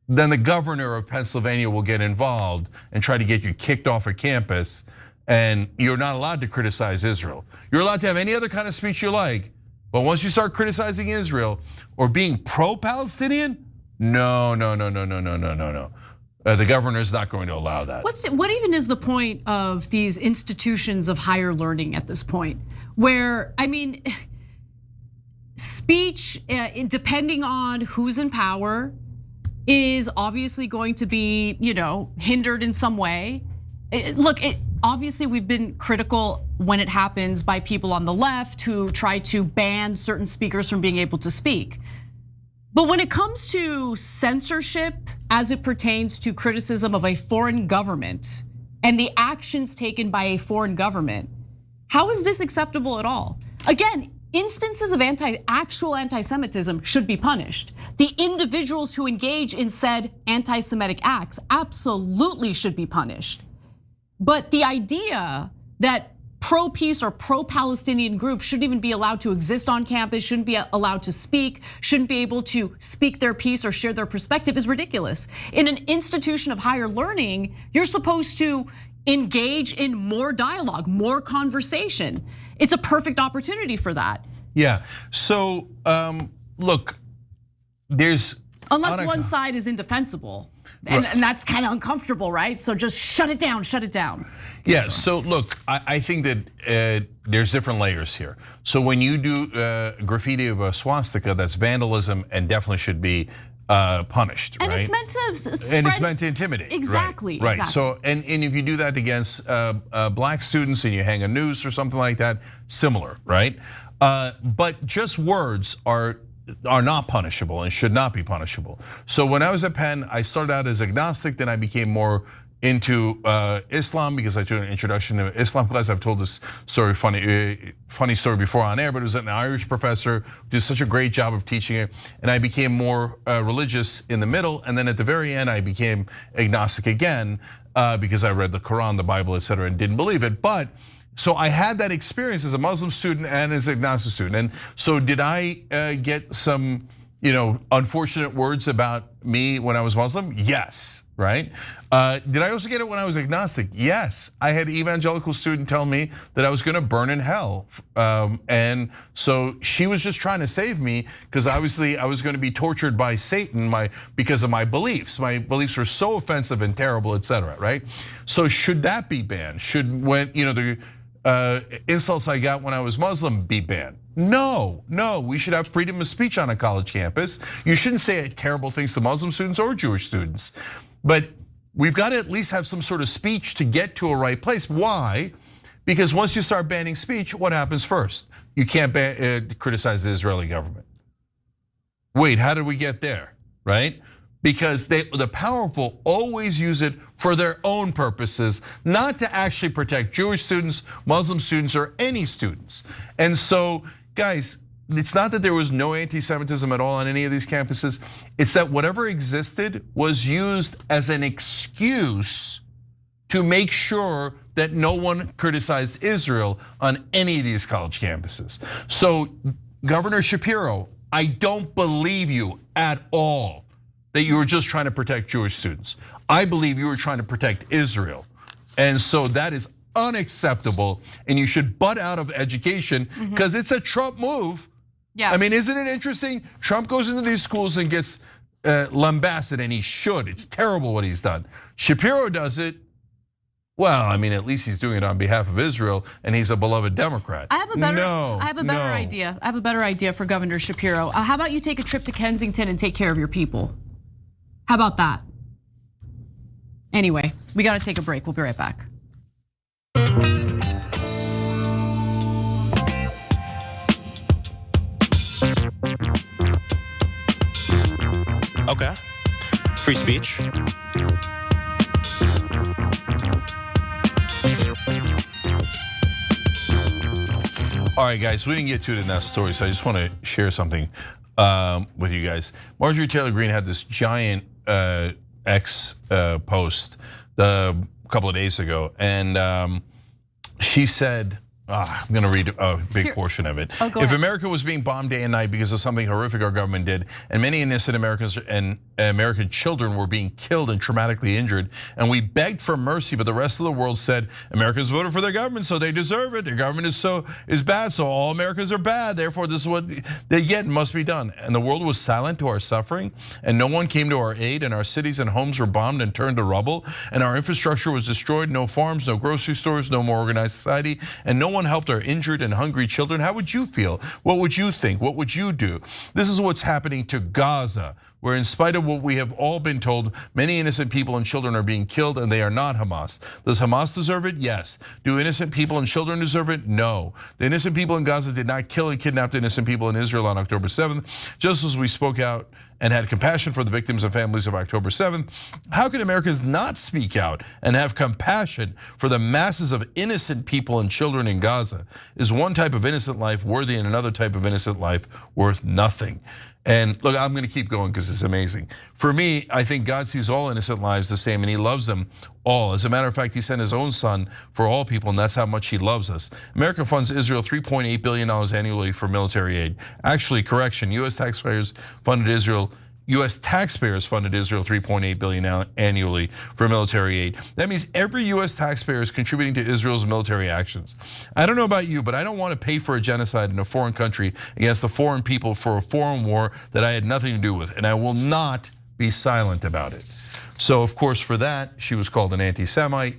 then the governor of Pennsylvania will get involved and try to get you kicked off a campus, and you're not allowed to criticize Israel. You're allowed to have any other kind of speech you like, but once you start criticizing Israel or being pro-Palestinian, no. The governor is not going to allow that. What even is the point of these institutions of higher learning at this point? Where, I mean, speech, depending on who's in power, is obviously going to be, hindered in some way. Look, obviously we've been critical when it happens by people on the left who try to ban certain speakers from being able to speak. But when it comes to censorship as it pertains to criticism of a foreign government and the actions taken by a foreign government, how is this acceptable at all? Again, instances of actual anti-Semitism should be punished. The individuals who engage in said anti-Semitic acts absolutely should be punished. But the idea that pro-peace or pro-Palestinian groups shouldn't even be allowed to exist on campus, shouldn't be allowed to speak, shouldn't be able to speak their piece or share their perspective is ridiculous. In an institution of higher learning, you're supposed to engage in more dialogue, more conversation. It's a perfect opportunity for that. Yeah, so look, there's- Unless one side is indefensible. And that's kind of uncomfortable, right? So just shut it down, shut it down. Yeah, so look, I think that there's different layers here. So when you do graffiti of a swastika, that's vandalism and definitely should be punished, and right? it's meant to spread, and it's meant to intimidate. Exactly, right. Exactly. So and if you do that against black students and you hang a noose or something like that, similar, right? But just words are not punishable and should not be punishable. So when I was at Penn, I started out as agnostic, then I became more into Islam because I took an introduction to Islam class. I've told this story, funny story before on air, but it was an Irish professor who did such a great job of teaching it. And I became more religious in the middle. And then at the very end, I became agnostic again because I read the Quran, the Bible, et cetera, and didn't believe it. But so I had that experience as a Muslim student and as an agnostic student. And so did I get some, unfortunate words about me when I was Muslim? Yes, right? Did I also get it when I was agnostic? Yes, I had an evangelical student tell me that I was gonna burn in hell. And so she was just trying to save me because obviously I was gonna be tortured by Satan because of my beliefs. My beliefs were so offensive and terrible, et cetera, right? So should that be banned? Should the insults I got when I was Muslim be banned? No, we should have freedom of speech on a college campus. You shouldn't say terrible things to Muslim students or Jewish students. But we've got to at least have some sort of speech to get to a right place. Why? Because once you start banning speech, what happens first? You can't criticize the Israeli government. Wait, how did we get there, right? Because the powerful always use it for their own purposes, not to actually protect Jewish students, Muslim students, or any students. And so, guys, it's not that there was no anti-Semitism at all on any of these campuses. It's that whatever existed was used as an excuse to make sure that no one criticized Israel on any of these college campuses. So, Governor Shapiro, I don't believe you at all that you were just trying to protect Jewish students. I believe you were trying to protect Israel. And so that is unacceptable, and you should butt out of education because it's a Trump move. Yeah. I mean, isn't it interesting? Trump goes into these schools and gets lambasted, and he should. It's terrible what he's done. Shapiro does it. Well, I mean, at least he's doing it on behalf of Israel, and he's a beloved Democrat. I have a better idea. I have a better idea for Governor Shapiro. How about you take a trip to Kensington and take care of your people? How about that? Anyway, we got to take a break. We'll be right back. Okay. Free speech. All right, guys, we didn't get to it in that story, so I just want to share something with you guys. Marjorie Taylor Greene had this giant X post a couple of days ago, and she said, I'm gonna read a big portion of it. If America was being bombed day and night because of something horrific our government did, and many innocent Americans and American children were being killed and traumatically injured, and we begged for mercy, but the rest of the world said Americans voted for their government, so they deserve it. Their government is bad, so all Americans are bad. Therefore, this is what they get and must be done. And the world was silent to our suffering, and no one came to our aid, and our cities and homes were bombed and turned to rubble, and our infrastructure was destroyed. No farms, no grocery stores, no more organized society, and no one helped our injured and hungry children. How would you feel? What would you think? What would you do? This is what's happening to Gaza, where in spite of what we have all been told, many innocent people and children are being killed, and they are not Hamas. Does Hamas deserve it? Yes. Do innocent people and children deserve it? No. The innocent people in Gaza did not kill and kidnap innocent people in Israel on October 7th, just as we spoke out and had compassion for the victims and families of October 7th. How can Americans not speak out and have compassion for the masses of innocent people and children in Gaza? Is one type of innocent life worthy and another type of innocent life worth nothing? And look, I'm gonna keep going because it's amazing. For me, I think God sees all innocent lives the same, and he loves them all. As a matter of fact, he sent his own son for all people, and that's how much he loves us. America funds Israel $3.8 billion annually for military aid. Actually, correction, US taxpayers funded Israel $3.8 billion annually for military aid. That means every US taxpayer is contributing to Israel's military actions. I don't know about you, but I don't want to pay for a genocide in a foreign country against a foreign people for a foreign war that I had nothing to do with, and I will not be silent about it. So of course for that, she was called an anti-Semite,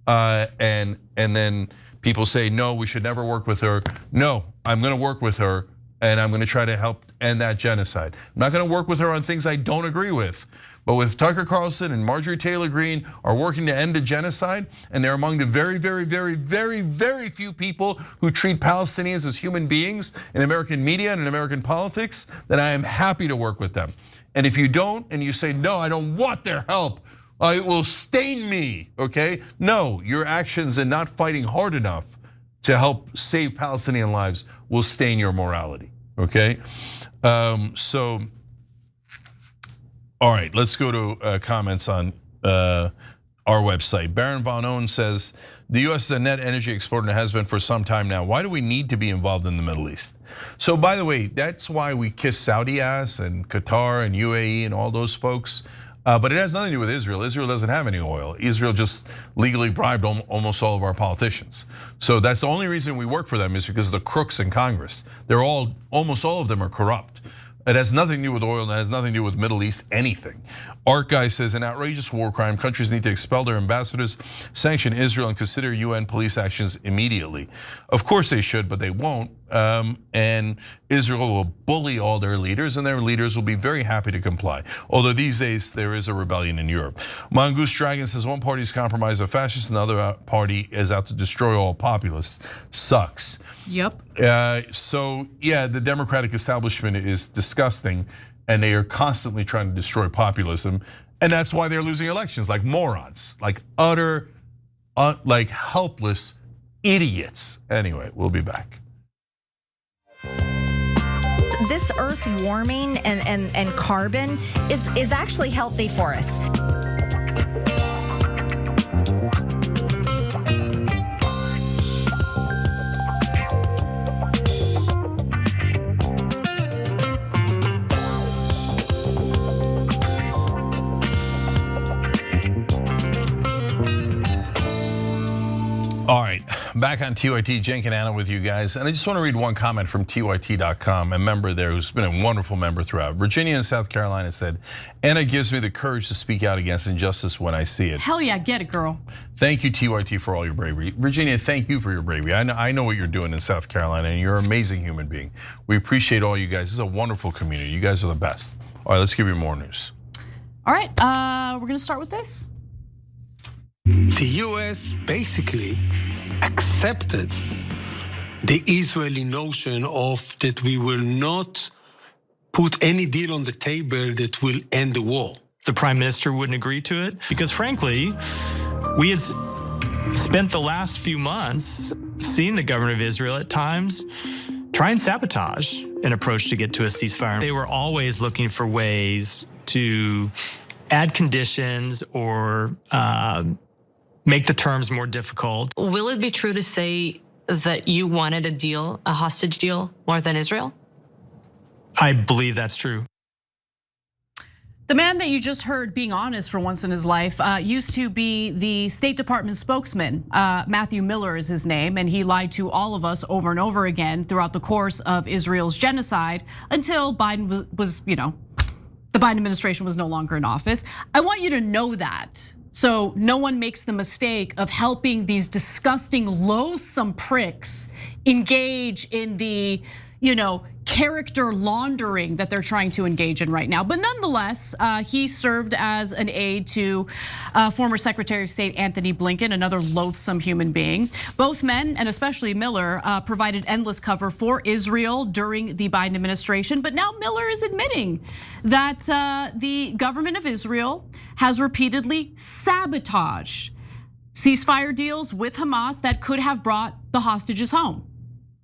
and then people say, no, we should never work with her. No, I'm gonna work with her, and I'm gonna try to help end that genocide. I'm not gonna work with her on things I don't agree with, but with Tucker Carlson and Marjorie Taylor Greene are working to end a genocide, and they're among the very, very, very, very, very few people who treat Palestinians as human beings in American media and in American politics, then I am happy to work with them. And if you don't, and you say, no, I don't want their help, it will stain me, okay? No, your actions and not fighting hard enough to help save Palestinian lives will stain your morality, okay? So, all right, let's go to comments on our website. Baron Von Owen says, the US is a net energy exporter and has been for some time now. Why do we need to be involved in the Middle East? So by the way, that's why we kiss Saudi ass and Qatar and UAE and all those folks. But it has nothing to do with Israel. Israel doesn't have any oil. Israel just legally bribed almost all of our politicians. So that's the only reason we work for them, is because of the crooks in Congress. Almost all of them are corrupt. It has nothing to do with oil, and it has nothing to do with Middle East anything. Art Guy says, an outrageous war crime. Countries need to expel their ambassadors, sanction Israel, and consider UN police actions immediately. Of course they should, but they won't. and Israel will bully all their leaders, and their leaders will be very happy to comply. Although these days there is a rebellion in Europe. Mongoose Dragon says one party is compromised of fascists, another party is out to destroy all populists. Sucks. Yep. So yeah, the Democratic establishment is disgusting, and they are constantly trying to destroy populism, and that's why they're losing elections like morons, like utter, like helpless idiots. Anyway, we'll be back. This earth warming and carbon is actually healthy for us. All right, back on TYT, Cenk and Anna with you guys. And I just want to read one comment from TYT.com, a member there who's been a wonderful member throughout. Virginia and South Carolina said, Anna gives me the courage to speak out against injustice when I see it. Hell yeah, get it, girl. Thank you, TYT, for all your bravery. Virginia, thank you for your bravery. I know what you're doing in South Carolina, and you're an amazing human being. We appreciate all you guys. This is a wonderful community. You guys are the best. All right, let's give you more news. All right, we're gonna start with this. The US basically accepted the Israeli notion of that we will not put any deal on the table that will end the war. The prime minister wouldn't agree to it because frankly, we had spent the last few months seeing the government of Israel at times try and sabotage an approach to get to a ceasefire. They were always looking for ways to add conditions or make the terms more difficult. Will it be true to say that you wanted a deal, a hostage deal, more than Israel? I believe that's true. The man that you just heard being honest for once in his life used to be the State Department spokesman. Matthew Miller is his name, and he lied to all of us over and over again throughout the course of Israel's genocide until Biden was the Biden administration was no longer in office. I want you to know that, so no one makes the mistake of helping these disgusting, loathsome pricks engage in the, character laundering that they're trying to engage in right now. But nonetheless, he served as an aide to former Secretary of State Anthony Blinken, another loathsome human being. Both men, and especially Miller, provided endless cover for Israel during the Biden administration. But now Miller is admitting that the government of Israel has repeatedly sabotaged ceasefire deals with Hamas that could have brought the hostages home.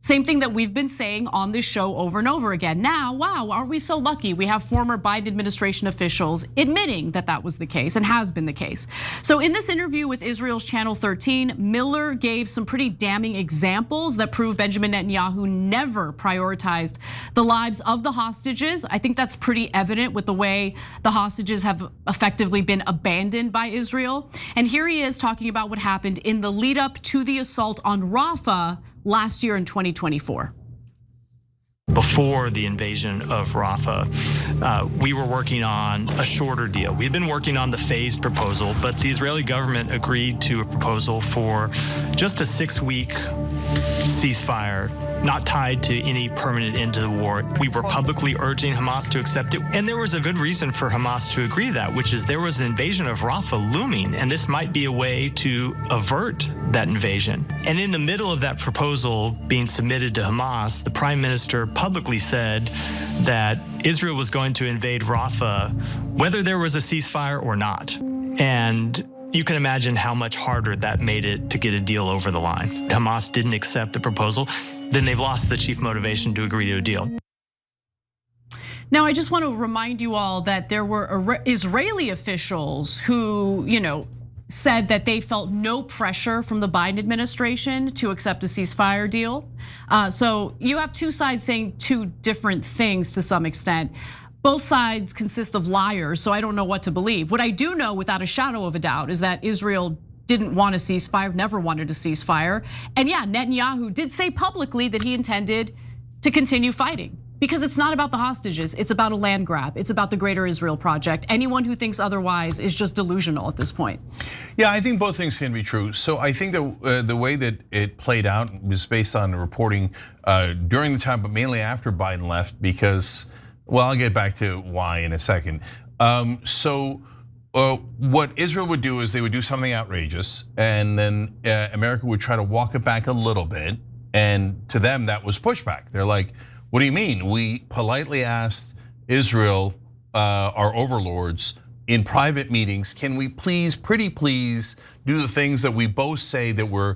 Same thing that we've been saying on this show over and over again. Now, wow, aren't we so lucky? We have former Biden administration officials admitting that that was the case and has been the case. So in this interview with Israel's Channel 13, Miller gave some pretty damning examples that prove Benjamin Netanyahu never prioritized the lives of the hostages. I think that's pretty evident with the way the hostages have effectively been abandoned by Israel. And here he is talking about what happened in the lead up to the assault on Rafah last year in 2024. Before the invasion of Rafah, we were working on a shorter deal. We'd been working on the phased proposal, but the Israeli government agreed to a proposal for just a 6-week ceasefire, not tied to any permanent end to the war. We were publicly urging Hamas to accept it, and there was a good reason for Hamas to agree to that, which is there was an invasion of Rafah looming, and this might be a way to avert that invasion. And in the middle of that proposal being submitted to Hamas, the prime minister publicly said that Israel was going to invade Rafah whether there was a ceasefire or not. And you can imagine how much harder that made it to get a deal over the line. Hamas didn't accept the proposal, then they've lost the chief motivation to agree to a deal. Now, I just want to remind you all that there were Israeli officials who, said that they felt no pressure from the Biden administration to accept a ceasefire deal. So you have two sides saying two different things to some extent. Both sides consist of liars, so I don't know what to believe. What I do know without a shadow of a doubt is that Israel didn't want a ceasefire, never wanted a ceasefire. And yeah, Netanyahu did say publicly that he intended to continue fighting. because it's not about the hostages. It's about a land grab. It's about the Greater Israel Project. Anyone who thinks otherwise is just delusional at this point. Yeah, I think both things can be true. So I think that the way that it played out was based on reporting during the time, but mainly after Biden left, because, well, I'll get back to why in a second. What Israel would do is they would do something outrageous, and then America would try to walk it back a little bit. And to them, that was pushback. They're like, what do you mean? We politely asked Israel, our overlords, in private meetings, can we please, pretty please, do the things that we both say that we're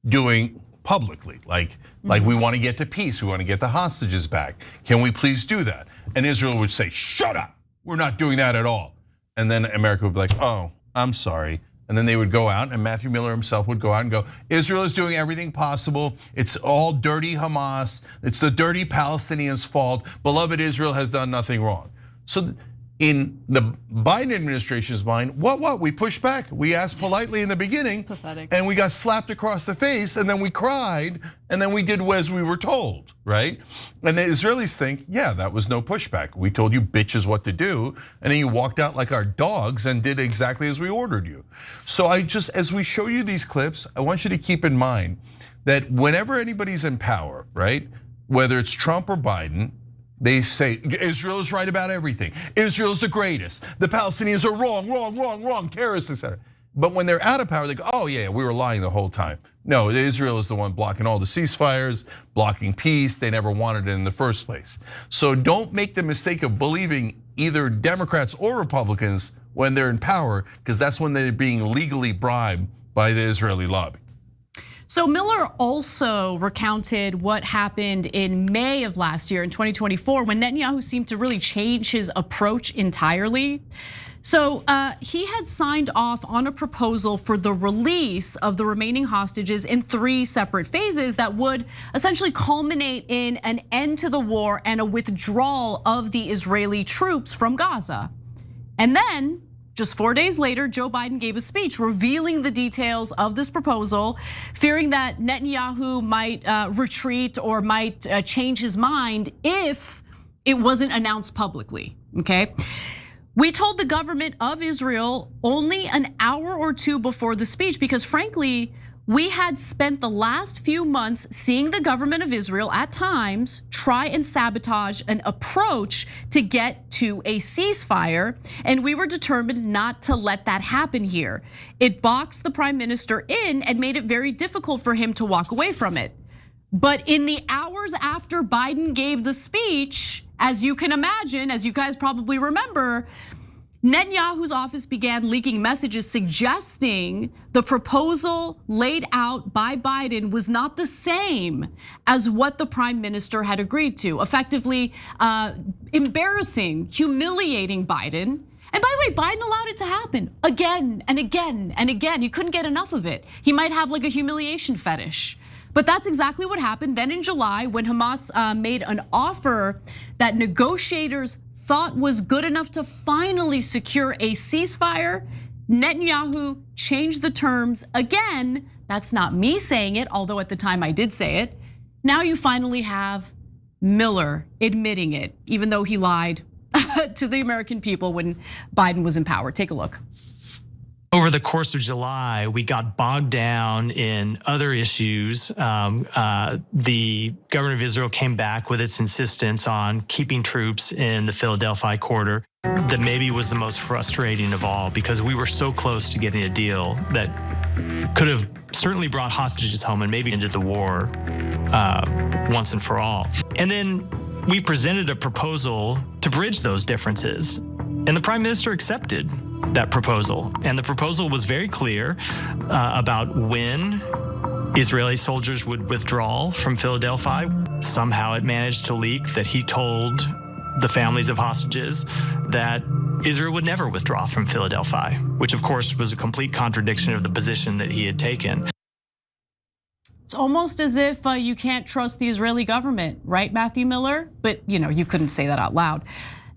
doing publicly? Like we want to get to peace, we want to get the hostages back. Can we please do that? And Israel would say, shut up, we're not doing that at all. And then America would be like, oh, I'm sorry. And then they would go out, and Matthew Miller himself would go out and go, Israel is doing everything possible. It's all dirty Hamas. It's the dirty Palestinians' fault. Beloved Israel has done nothing wrong. So in the Biden administration's mind, what? We pushed back. We asked politely in the beginning, and we got slapped across the face, and then we cried, and then we did as we were told, right? And the Israelis think, yeah, that was no pushback. We told you bitches what to do, and then you walked out like our dogs and did exactly as we ordered you. So as we show you these clips, I want you to keep in mind that whenever anybody's in power, right? Whether it's Trump or Biden, they say Israel is right about everything. Israel is the greatest. The Palestinians are wrong, terrorists, etc. But when they're out of power, they go, oh yeah, we were lying the whole time. No, Israel is the one blocking all the ceasefires, blocking peace. They never wanted it in the first place. So don't make the mistake of believing either Democrats or Republicans when they're in power, because that's when they're being legally bribed by the Israeli lobby. So Miller also recounted what happened in May of last year in 2024 when Netanyahu seemed to really change his approach entirely. So he had signed off on a proposal for the release of the remaining hostages in 3 separate phases that would essentially culminate in an end to the war and a withdrawal of the Israeli troops from Gaza. And then, just 4 days later, Joe Biden gave a speech revealing the details of this proposal, fearing that Netanyahu might retreat or might change his mind if it wasn't announced publicly, okay? We told the government of Israel only an hour or 2 before the speech because frankly, we had spent the last few months seeing the government of Israel at times try and sabotage an approach to get to a ceasefire, and we were determined not to let that happen here. It boxed the prime minister in and made it very difficult for him to walk away from it. But in the hours after Biden gave the speech, as you can imagine, as you guys probably remember, Netanyahu's office began leaking messages suggesting the proposal laid out by Biden was not the same as what the prime minister had agreed to, effectively embarrassing, humiliating Biden. And by the way, Biden allowed it to happen again and again and again. You couldn't get enough of it. He might have like a humiliation fetish. But that's exactly what happened. Then in July, when Hamas made an offer that negotiators thought was good enough to finally secure a ceasefire, Netanyahu changed the terms again. That's not me saying it, although at the time I did say it. Now you finally have Miller admitting it, even though he lied to the American people when Biden was in power. Take a look. Over the course of July, we got bogged down in other issues. The government of Israel came back with its insistence on keeping troops in the Philadelphia corridor. That maybe was the most frustrating of all because we were so close to getting a deal that could have certainly brought hostages home and maybe ended the war once and for all. And then we presented a proposal to bridge those differences, and the prime minister accepted that proposal. And the proposal was very clear about when Israeli soldiers would withdraw from Philadelphia. Somehow it managed to leak that he told the families of hostages that Israel would never withdraw from Philadelphia, which of course was a complete contradiction of the position that he had taken. It's almost as if you can't trust the Israeli government, right, Matthew Miller? But you couldn't say that out loud.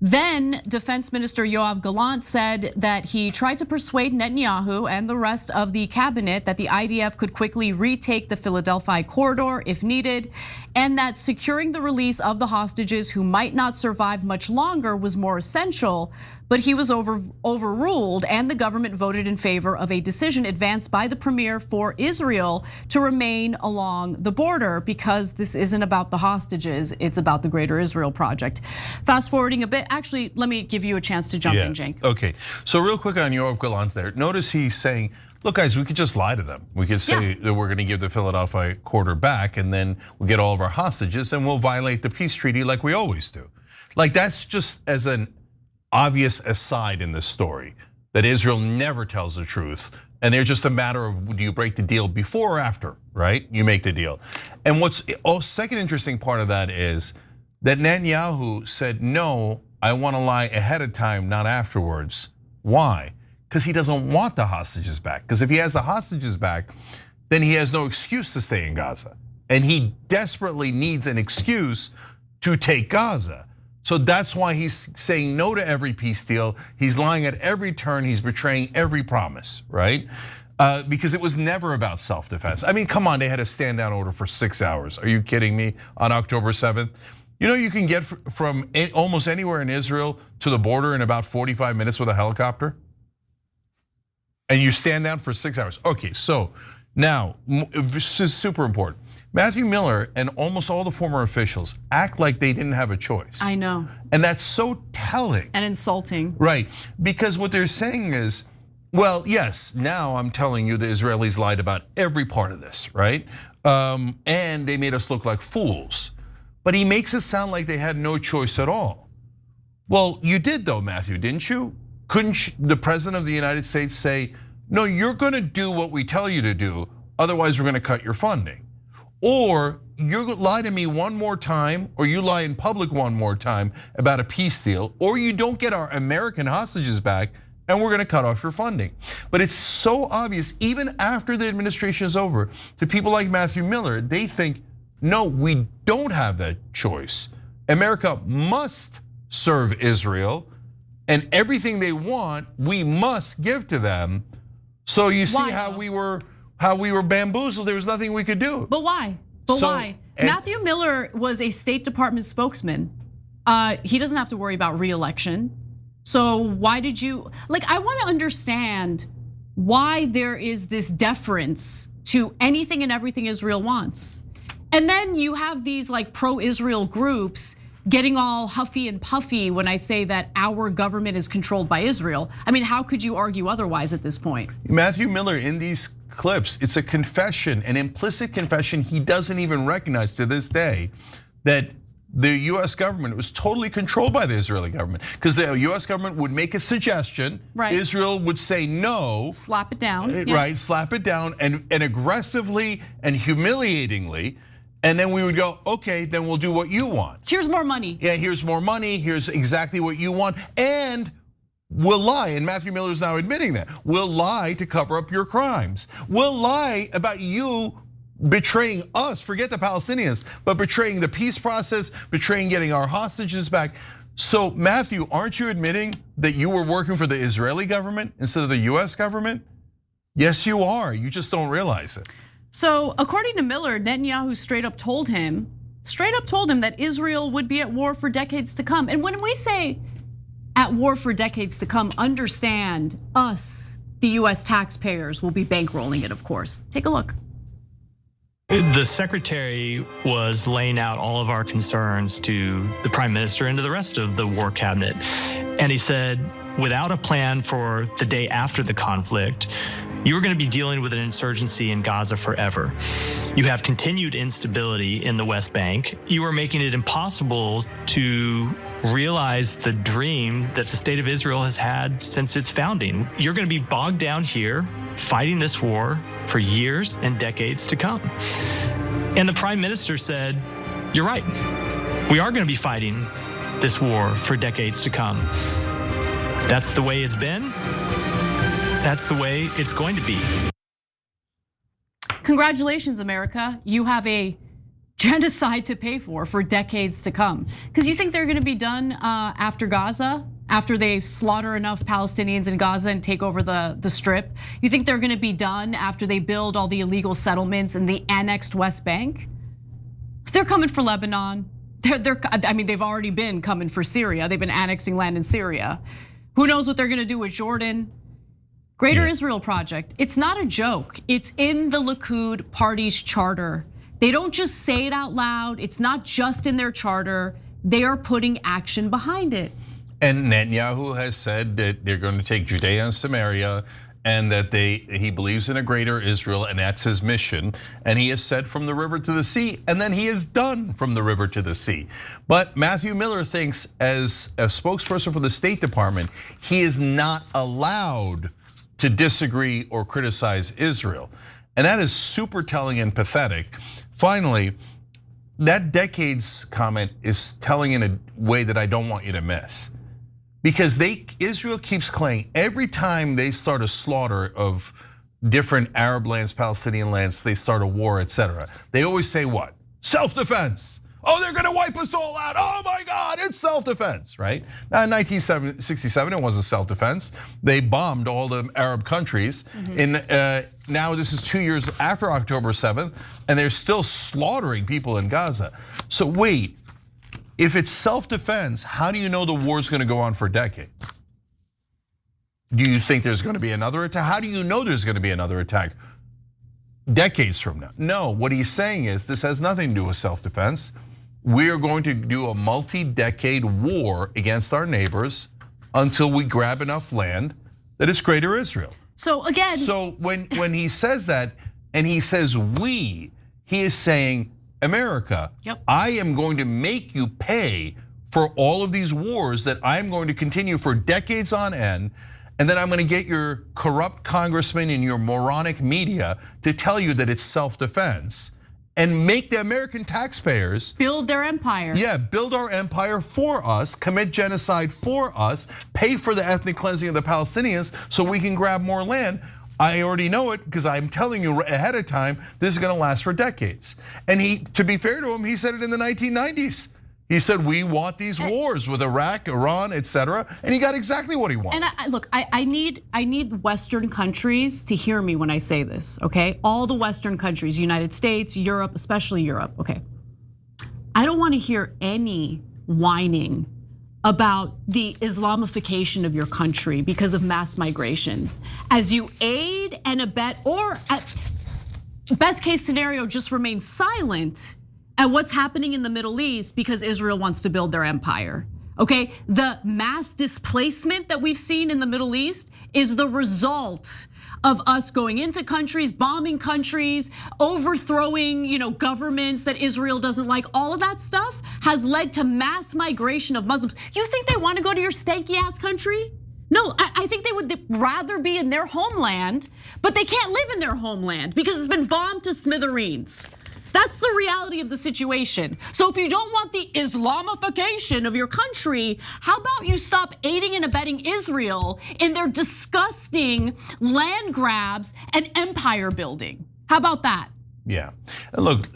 Then Defense Minister Yoav Gallant said that he tried to persuade Netanyahu and the rest of the cabinet that the IDF could quickly retake the Philadelphia corridor if needed, and that securing the release of the hostages who might not survive much longer was more essential. But he was overruled, and the government voted in favor of a decision advanced by the premier for Israel to remain along the border, because this isn't about the hostages, it's about the Greater Israel Project. Fast forwarding a bit, actually, let me give you a chance to jump in, Cenk. Okay, so real quick on Yoav Gallant there. Notice he's saying, look guys, we could just lie to them. We could say that we're gonna give the Philadelphia corridor back, and then we'll get all of our hostages and we'll violate the peace treaty like we always do. Like, that's just as an obvious aside in this story, that Israel never tells the truth, and they're just a matter of, do you break the deal before or after, right? You make the deal. And what's second interesting part of that is that Netanyahu said, no, I wanna lie ahead of time, not afterwards. Why? Because he doesn't want the hostages back. Because if he has the hostages back, then he has no excuse to stay in Gaza. And he desperately needs an excuse to take Gaza. So that's why he's saying no to every peace deal. He's lying at every turn. He's betraying every promise, right? Because it was never about self-defense. I mean, come on, they had a stand down order for 6 hours. Are you kidding me? On October 7th? You know, you can get from almost anywhere in Israel to the border in about 45 minutes with a helicopter. And you stand down for 6 hours. Okay, so now, this is super important. Matthew Miller and almost all the former officials act like they didn't have a choice. I know. And that's so telling. And insulting. Right, because what they're saying is, well, yes, now I'm telling you the Israelis lied about every part of this, right? And they made us look like fools. But he makes it sound like they had no choice at all. Well, you did though, Matthew, didn't you? Couldn't the president of the United States say, no, you're gonna do what we tell you to do, otherwise we're gonna cut your funding? Or you lie to me one more time, or you lie in public one more time about a peace deal, or you don't get our American hostages back, and we're gonna cut off your funding. But it's so obvious, even after the administration is over, to people like Matthew Miller, they think, no, we don't have that choice. America must serve Israel, and everything they want, we must give to them. So you see how we were bamboozled. There was nothing we could do. But why? Why? Matthew Miller was a State Department spokesman. He doesn't have to worry about re-election. So why did you, I wanna understand why there is this deference to anything and everything Israel wants. And then you have these pro-Israel groups getting all huffy and puffy when I say that our government is controlled by Israel. I mean, how could you argue otherwise at this point? Matthew Miller, in these clips, it's a confession, an implicit confession he doesn't even recognize to this day, that the US government was totally controlled by the Israeli government. Because the US government would make a suggestion, Israel would say no. Slap it down. Right, slap it down and aggressively and humiliatingly. And then we would go, okay, then we'll do what you want. Here's more money. Yeah, here's more money, here's exactly what you want. And we'll lie, and Matthew Miller is now admitting that. We'll lie to cover up your crimes. We'll lie about you betraying us, forget the Palestinians, but betraying the peace process, betraying getting our hostages back. So Matthew, aren't you admitting that you were working for the Israeli government instead of the US government? Yes, you are, you just don't realize it. So according to Miller, Netanyahu straight up told him that Israel would be at war for decades to come. And when we say at war for decades to come, understand us, the US taxpayers, will be bankrolling it, of course. Take a look. The secretary was laying out all of our concerns to the prime minister and to the rest of the war cabinet. And he said, without a plan for the day after the conflict, you are going to be dealing with an insurgency in Gaza forever. You have continued instability in the West Bank. You are making it impossible to realize the dream that the state of Israel has had since its founding. You're going to be bogged down here fighting this war for years and decades to come. And the prime minister said, you're right. We are going to be fighting this war for decades to come. That's the way it's been. That's the way it's going to be. Congratulations, America. You have a genocide to pay for decades to come. Because you think they're gonna be done after Gaza, after they slaughter enough Palestinians in Gaza and take over the strip? You think they're gonna be done after they build all the illegal settlements in the annexed West Bank? They're coming for Lebanon. I mean, they've already been coming for Syria. They've been annexing land in Syria. Who knows what they're gonna do with Jordan? Greater Israel Project, it's not a joke. It's in the Likud party's charter. They don't just say it out loud. It's not just in their charter. They are putting action behind it. And Netanyahu has said that they're going to take Judea and Samaria, and that he believes in a greater Israel, and that's his mission. And he has said from the river to the sea, and then he is done from the river to the sea. But Matthew Miller thinks, as a spokesperson for the State Department, he is not allowed to disagree or criticize Israel. And that is super telling and pathetic. Finally, that decades comment is telling in a way that I don't want you to miss. Because Israel keeps claiming every time they start a slaughter of different Arab lands, Palestinian lands, they start a war, etc. They always say what? Self-defense. Oh, they're gonna wipe us all out. Oh my God, it's self-defense, right? Now in 1967, it wasn't self-defense. They bombed all the Arab countries. Now this is 2 years after October 7th, and they're still slaughtering people in Gaza. So wait. If it's self-defense, how do you know the war is going to go on for decades? Do you think there's going to be another attack? How do you know there's going to be another attack decades from now? No, what he's saying is this has nothing to do with self-defense. We are going to do a multi-decade war against our neighbors until we grab enough land that is greater Israel. So again, when he says that, and he says we, he is saying, America, I am going to make you pay for all of these wars that I'm going to continue for decades on end, and then I'm going to get your corrupt congressmen and your moronic media to tell you that it's self-defense and make the American taxpayers build their empire. Yeah, build our empire for us, commit genocide for us, pay for the ethnic cleansing of the Palestinians so we can grab more land. I already know it because I'm telling you ahead of time, this is gonna last for decades. And to be fair to him, he said it in the 1990s. He said, we want these wars with Iraq, Iran, etc. And he got exactly what he wanted. And look, I need Western countries to hear me when I say this, okay? All the Western countries, United States, Europe, especially Europe, okay? I don't wanna hear any whining about the Islamification of your country because of mass migration. As you aid and abet, or at best case scenario, just remain silent at what's happening in the Middle East because Israel wants to build their empire, okay? The mass displacement that we've seen in the Middle East is the result of us going into countries, bombing countries, overthrowing, governments that Israel doesn't like. All of that stuff has led to mass migration of Muslims. You think they want to go to your stanky ass country? No, I think they would rather be in their homeland, but they can't live in their homeland because it's been bombed to smithereens. That's the reality of the situation. So if you don't want the Islamification of your country, how about you stop aiding and abetting Israel in their disgusting land grabs and empire building? How about that? Yeah, look.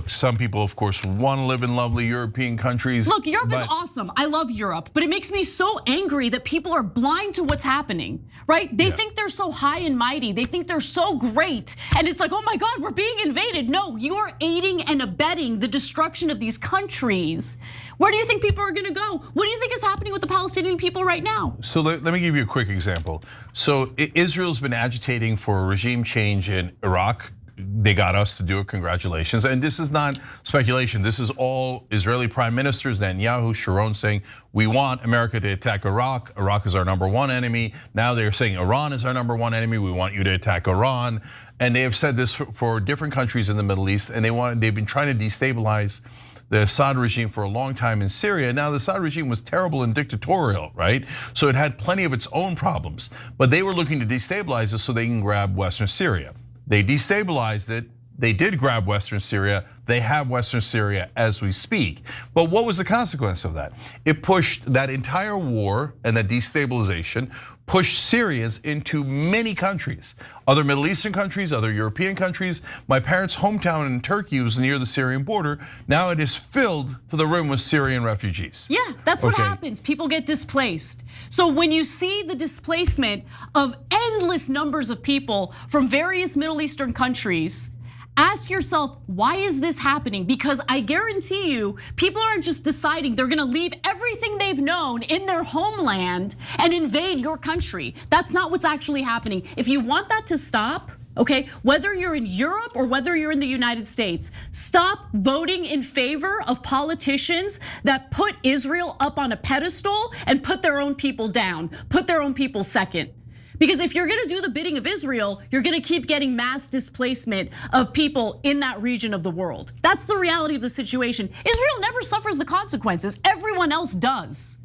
Some people, of course, want to live in lovely European countries. Look, Europe is awesome. I love Europe, but it makes me so angry that people are blind to what's happening, right? They think they're so high and mighty. They think they're so great, and it's like, oh my God, we're being invaded. No, you are aiding and abetting the destruction of these countries. Where do you think people are going to go? What do you think is happening with the Palestinian people right now? So let me give you a quick example. So Israel's been agitating for a regime change in Iraq. They got us to do it, congratulations. And this is not speculation. This is all Israeli prime ministers, Netanyahu, Sharon, saying, we want America to attack Iraq. Iraq is our #1 enemy. Now they're saying Iran is our #1 enemy. We want you to attack Iran. And they have said this for different countries in the Middle East, and they've been trying to destabilize the Assad regime for a long time in Syria. Now the Assad regime was terrible and dictatorial, right? So it had plenty of its own problems, but they were looking to destabilize it so they can grab Western Syria. They destabilized it. They did grab Western Syria. They have Western Syria as we speak. But what was the consequence of that? It pushed that entire war and that destabilization push Syrians into many countries, other Middle Eastern countries, other European countries. My parents' hometown in Turkey was near the Syrian border. Now it is filled to the rim with Syrian refugees. Yeah, that's what happens. People get displaced. So when you see the displacement of endless numbers of people from various Middle Eastern countries, ask yourself, why is this happening? Because I guarantee you, people aren't just deciding they're gonna leave everything they've known in their homeland and invade your country. That's not what's actually happening. If you want that to stop, okay, whether you're in Europe or whether you're in the United States, stop voting in favor of politicians that put Israel up on a pedestal and put their own people down, put their own people second. Because if you're gonna do the bidding of Israel, you're gonna keep getting mass displacement of people in that region of the world. That's the reality of the situation. Israel never suffers the consequences, everyone else does.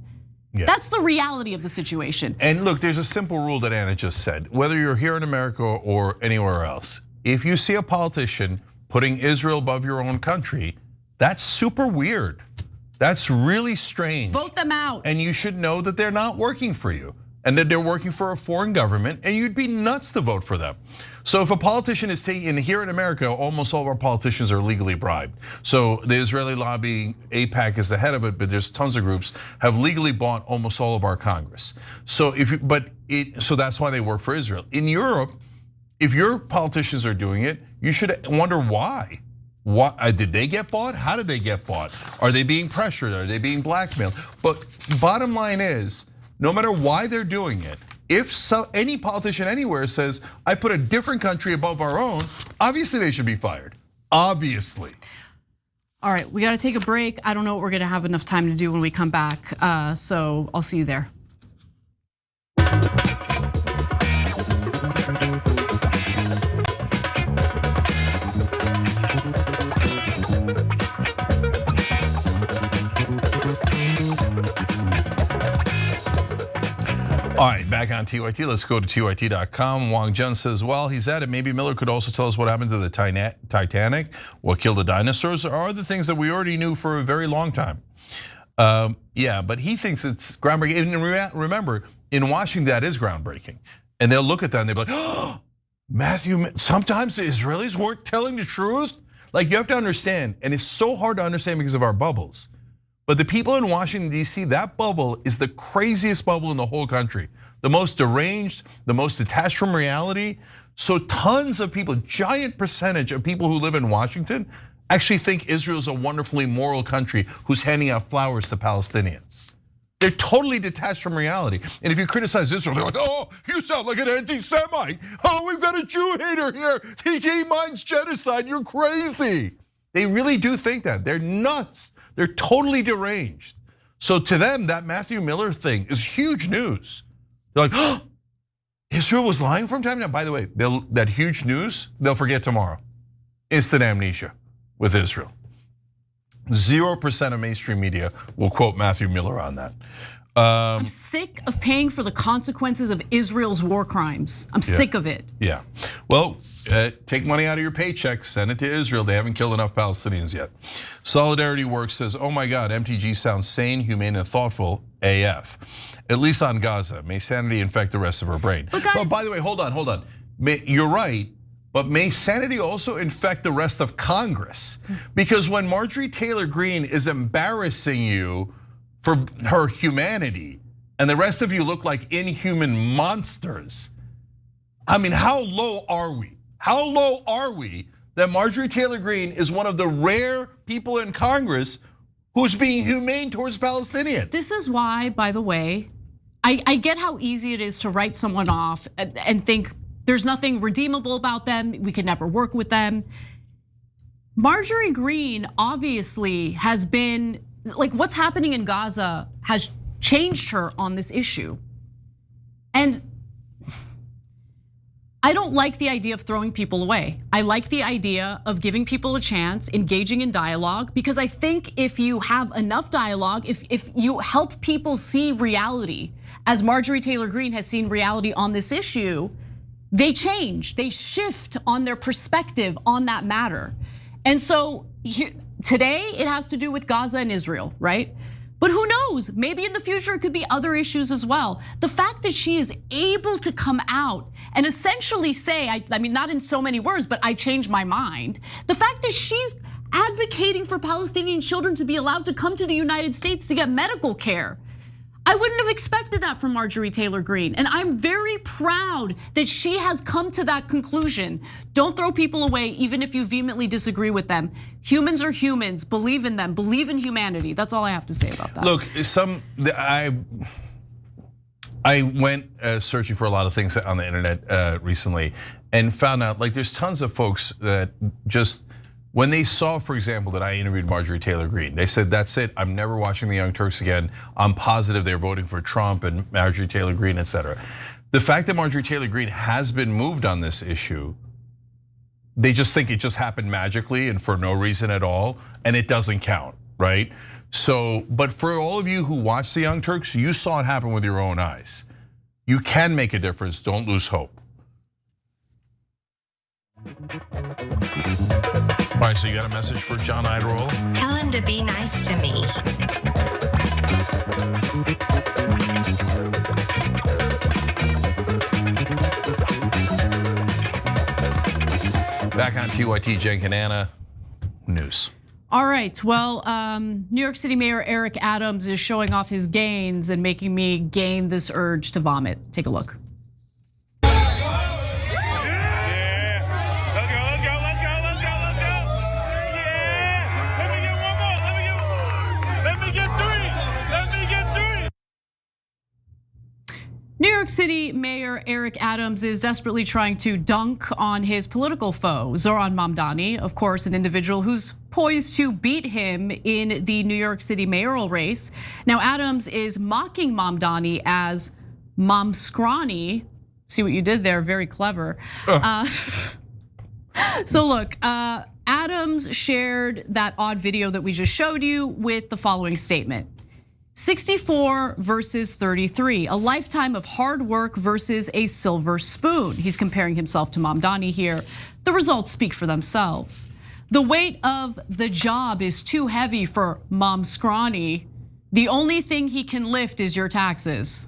Yeah. That's the reality of the situation. And look, there's a simple rule that Anna just said. Whether you're here in America or anywhere else, if you see a politician putting Israel above your own country, that's super weird. That's really strange. Vote them out. And you should know that they're not working for you, and that they're working for a foreign government, and you'd be nuts to vote for them. So if a politician is taking, here in America, almost all of our politicians are legally bribed. So the Israeli lobby, AIPAC is the head of it, but there's tons of groups, have legally bought almost all of our Congress. So so that's why they work for Israel. In Europe, if your politicians are doing it, you should wonder why. What did they get bought? How did they get bought? Are they being pressured? Are they being blackmailed? But bottom line is, no matter why they're doing it, if any politician anywhere says, I put a different country above our own, obviously they should be fired, obviously. All right, we gotta take a break. I don't know what we're gonna have enough time to do when we come back, so I'll see you there. All right, back on TYT, let's go to TYT.com. Wang Jun says, well, he's at it. Maybe Miller could also tell us what happened to the Titanic, what killed the dinosaurs, or other things that we already knew for a very long time. Yeah, but he thinks it's groundbreaking. And remember, in Washington, that is groundbreaking. And they'll look at that and they'll be like, oh, Matthew, sometimes the Israelis weren't telling the truth. Like, you have to understand, and it's so hard to understand because of our bubbles. But the people in Washington, D.C., that bubble is the craziest bubble in the whole country. The most deranged, the most detached from reality. So tons of people, giant percentage of people who live in Washington actually think Israel's a wonderfully moral country who's handing out flowers to Palestinians. They're totally detached from reality. And if you criticize Israel, they're like, oh, you sound like an anti-Semite. Oh, we've got a Jew hater here. He minds genocide, you're crazy. They really do think that, they're nuts. They're totally deranged. So to them, that Matthew Miller thing is huge news. They're like, oh, Israel was lying from time to time. By the way, that huge news, they'll forget tomorrow. Instant amnesia with Israel. 0% of mainstream media will quote Matthew Miller on that. I'm sick of paying for the consequences of Israel's war crimes. I'm sick of it. Yeah, well, take money out of your paycheck, send it to Israel. They haven't killed enough Palestinians yet. Solidarity Works says, oh my God, MTG sounds sane, humane, and thoughtful AF. At least on Gaza, may sanity infect the rest of her brain. But by the way, hold on. You're right, but may sanity also infect the rest of Congress? Because when Marjorie Taylor Greene is embarrassing you for her humanity, and the rest of you look like inhuman monsters. I mean, how low are we? How low are we that Marjorie Taylor Greene is one of the rare people in Congress who's being humane towards Palestinians? This is why, by the way, I get how easy it is to write someone off and think there's nothing redeemable about them, we could never work with them. Marjorie Greene obviously has been, like, what's happening in Gaza has changed her on this issue. And I don't like the idea of throwing people away. I like the idea of giving people a chance, engaging in dialogue, because I think if you have enough dialogue, if you help people see reality, as Marjorie Taylor Greene has seen reality on this issue, they change, they shift on their perspective on that matter. And so today it has to do with Gaza and Israel, right? But who knows? Maybe in the future it could be other issues as well. The fact that she is able to come out and essentially say, I mean, not in so many words, but I changed my mind. The fact that she's advocating for Palestinian children to be allowed to come to the United States to get medical care. I wouldn't have expected that from Marjorie Taylor Greene. And I'm very proud that she has come to that conclusion. Don't throw people away, even if you vehemently disagree with them. Humans are humans, believe in them, believe in humanity. That's all I have to say about that. Look, I went searching for a lot of things on the internet recently and found out like there's tons of folks that just, when they saw, for example, that I interviewed Marjorie Taylor Greene, they said, that's it, I'm never watching the Young Turks again. I'm positive they're voting for Trump and Marjorie Taylor Greene, etc. The fact that Marjorie Taylor Greene has been moved on this issue, they just think it just happened magically and for no reason at all, and it doesn't count, right? So, but for all of you who watch the Young Turks, you saw it happen with your own eyes. You can make a difference, don't lose hope. All right, so you got a message for John Iderall? Tell him to be nice to me. Back on TYT, Cenk and Anna, news. All right, well, New York City Mayor Eric Adams is showing off his gains and making me gain this urge to vomit. Take a look. New York City Mayor Eric Adams is desperately trying to dunk on his political foe, Zohran Mamdani, of course, an individual who's poised to beat him in the New York City mayoral race. Now, Adams is mocking Mamdani as Mom Scrawny. See what you did there, very clever. So look, Adams shared that odd video that we just showed you with the following statement. 64 versus 33, a lifetime of hard work versus a silver spoon. He's comparing himself to Mamdani here. The results speak for themselves. The weight of the job is too heavy for Mom Scrawny. The only thing he can lift is your taxes.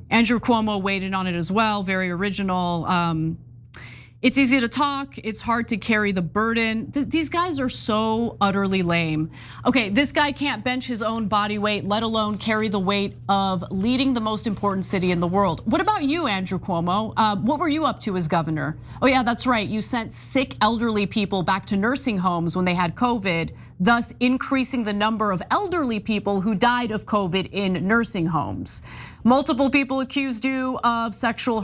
Andrew Cuomo weighed in on it as well, very original. It's easy to talk, it's hard to carry the burden. These guys are so utterly lame. Okay, this guy can't bench his own body weight, let alone carry the weight of leading the most important city in the world. What about you, Andrew Cuomo? What were you up to as governor? Oh yeah, that's right, you sent sick elderly people back to nursing homes when they had COVID, thus increasing the number of elderly people who died of COVID in nursing homes. Multiple people accused you of sexual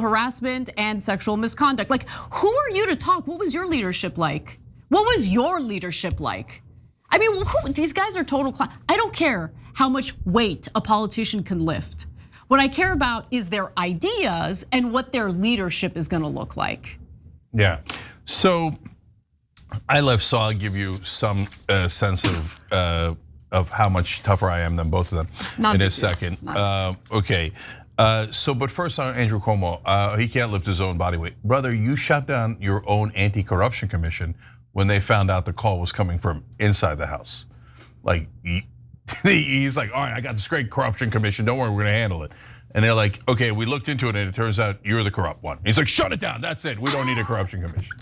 harassment and sexual misconduct. Like, who are you to talk? What was your leadership like? What was your leadership like? I mean, these guys are total clowns. I don't care how much weight a politician can lift. What I care about is their ideas and what their leadership is gonna look like. Yeah, so I left, so I'll give you some sense of how much tougher I am than both of them in a second. Okay. So, but first on Andrew Cuomo, he can't lift his own body weight. Brother, you shut down your own anti-corruption commission when they found out the call was coming from inside the House. Like, he's like, all right, I got this great corruption commission, don't worry, we're gonna handle it. And they're like, okay, we looked into it and it turns out you're the corrupt one. He's like, shut it down, that's it, we don't need a corruption commission.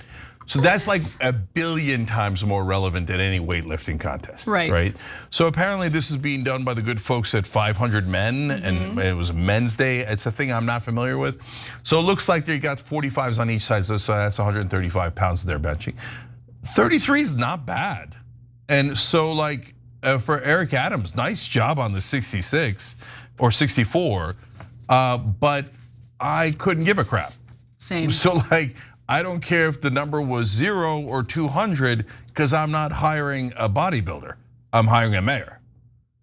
So that's like 1 billion times more relevant than any weightlifting contest, right? So apparently this is being done by the good folks at 500 Men, and it was Men's Day. It's a thing I'm not familiar with. So it looks like they got 45s on each side, so that's 135 pounds they're benching. 33 is not bad. And so like for Eric Adams, nice job on the 66 or 64, but I couldn't give a crap. Same. So like, I don't care if the number was 0 or 200 because I'm not hiring a bodybuilder, I'm hiring a mayor.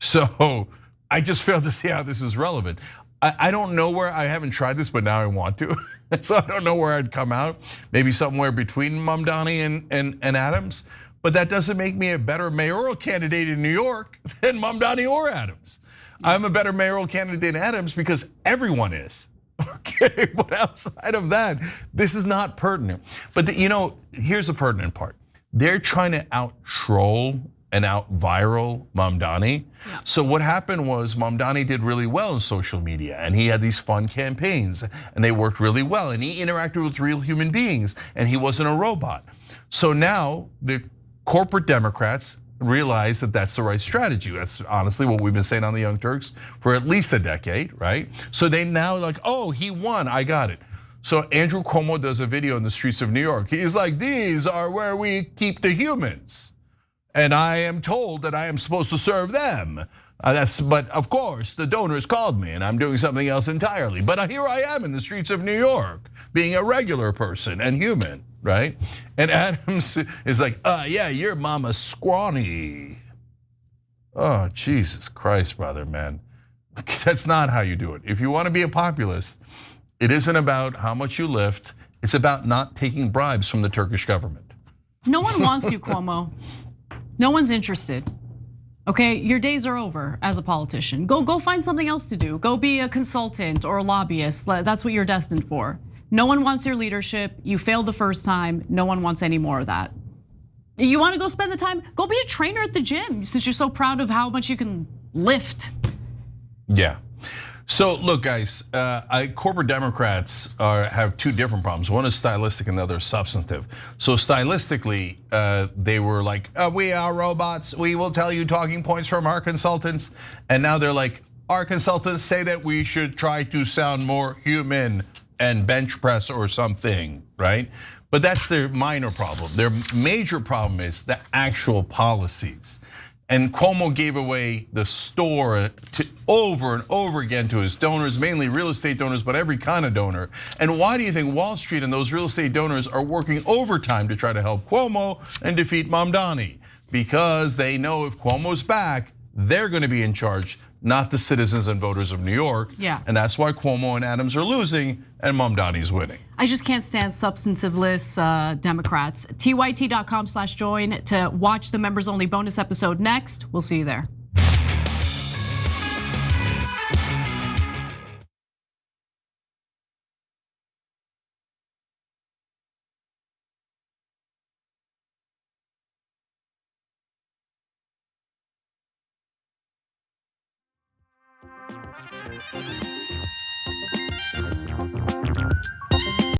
So I just failed to see how this is relevant. I don't know where, I haven't tried this, but now I want to. So I don't know where I'd come out, maybe somewhere between Mamdani and Adams, but that doesn't make me a better mayoral candidate in New York than Mamdani or Adams. I'm a better mayoral candidate than Adams because everyone is. Okay, but outside of that, this is not pertinent. But here's the pertinent part. They're trying to out-troll and out viral Mamdani. So what happened was Mamdani did really well in social media, and he had these fun campaigns, and they worked really well, and he interacted with real human beings, and he wasn't a robot. So now the corporate Democrats realize that that's the right strategy. That's honestly what we've been saying on the Young Turks for at least a decade, right? So they now like, oh, he won, I got it. So Andrew Cuomo does a video in the streets of New York. He's like, these are where we keep the humans. And I am told that I am supposed to serve them. But of course, the donors called me and I'm doing something else entirely. But here I am in the streets of New York, being a regular person and human, right? And Adams is like, yeah, your mama's scrawny. Oh, Jesus Christ, brother, man. That's not how you do it. If you want to be a populist, it isn't about how much you lift. It's about not taking bribes from the Turkish government. No one wants you, Cuomo. No one's interested. Okay, your days are over as a politician. Go find something else to do. Go be a consultant or a lobbyist. That's what you're destined for. No one wants your leadership. You failed the first time. No one wants any more of that. You want to go spend the time? Go be a trainer at the gym since you're so proud of how much you can lift. Yeah. So look, guys, corporate Democrats have two different problems. One is stylistic and the other is substantive. So stylistically, they were like, we are robots. We will tell you talking points from our consultants. And now they're like, our consultants say that we should try to sound more human and bench press or something, right? But that's their minor problem. Their major problem is the actual policies. And Cuomo gave away the store over and over again to his donors, mainly real estate donors, but every kind of donor. And why do you think Wall Street and those real estate donors are working overtime to try to help Cuomo and defeat Mamdani? Because they know if Cuomo's back, they're going to be in charge, not the citizens and voters of New York. Yeah. And that's why Cuomo and Adams are losing and Mamdani's winning. I just can't stand substantiveless Democrats. tyt.com/join to watch the members only bonus episode next. We'll see you there.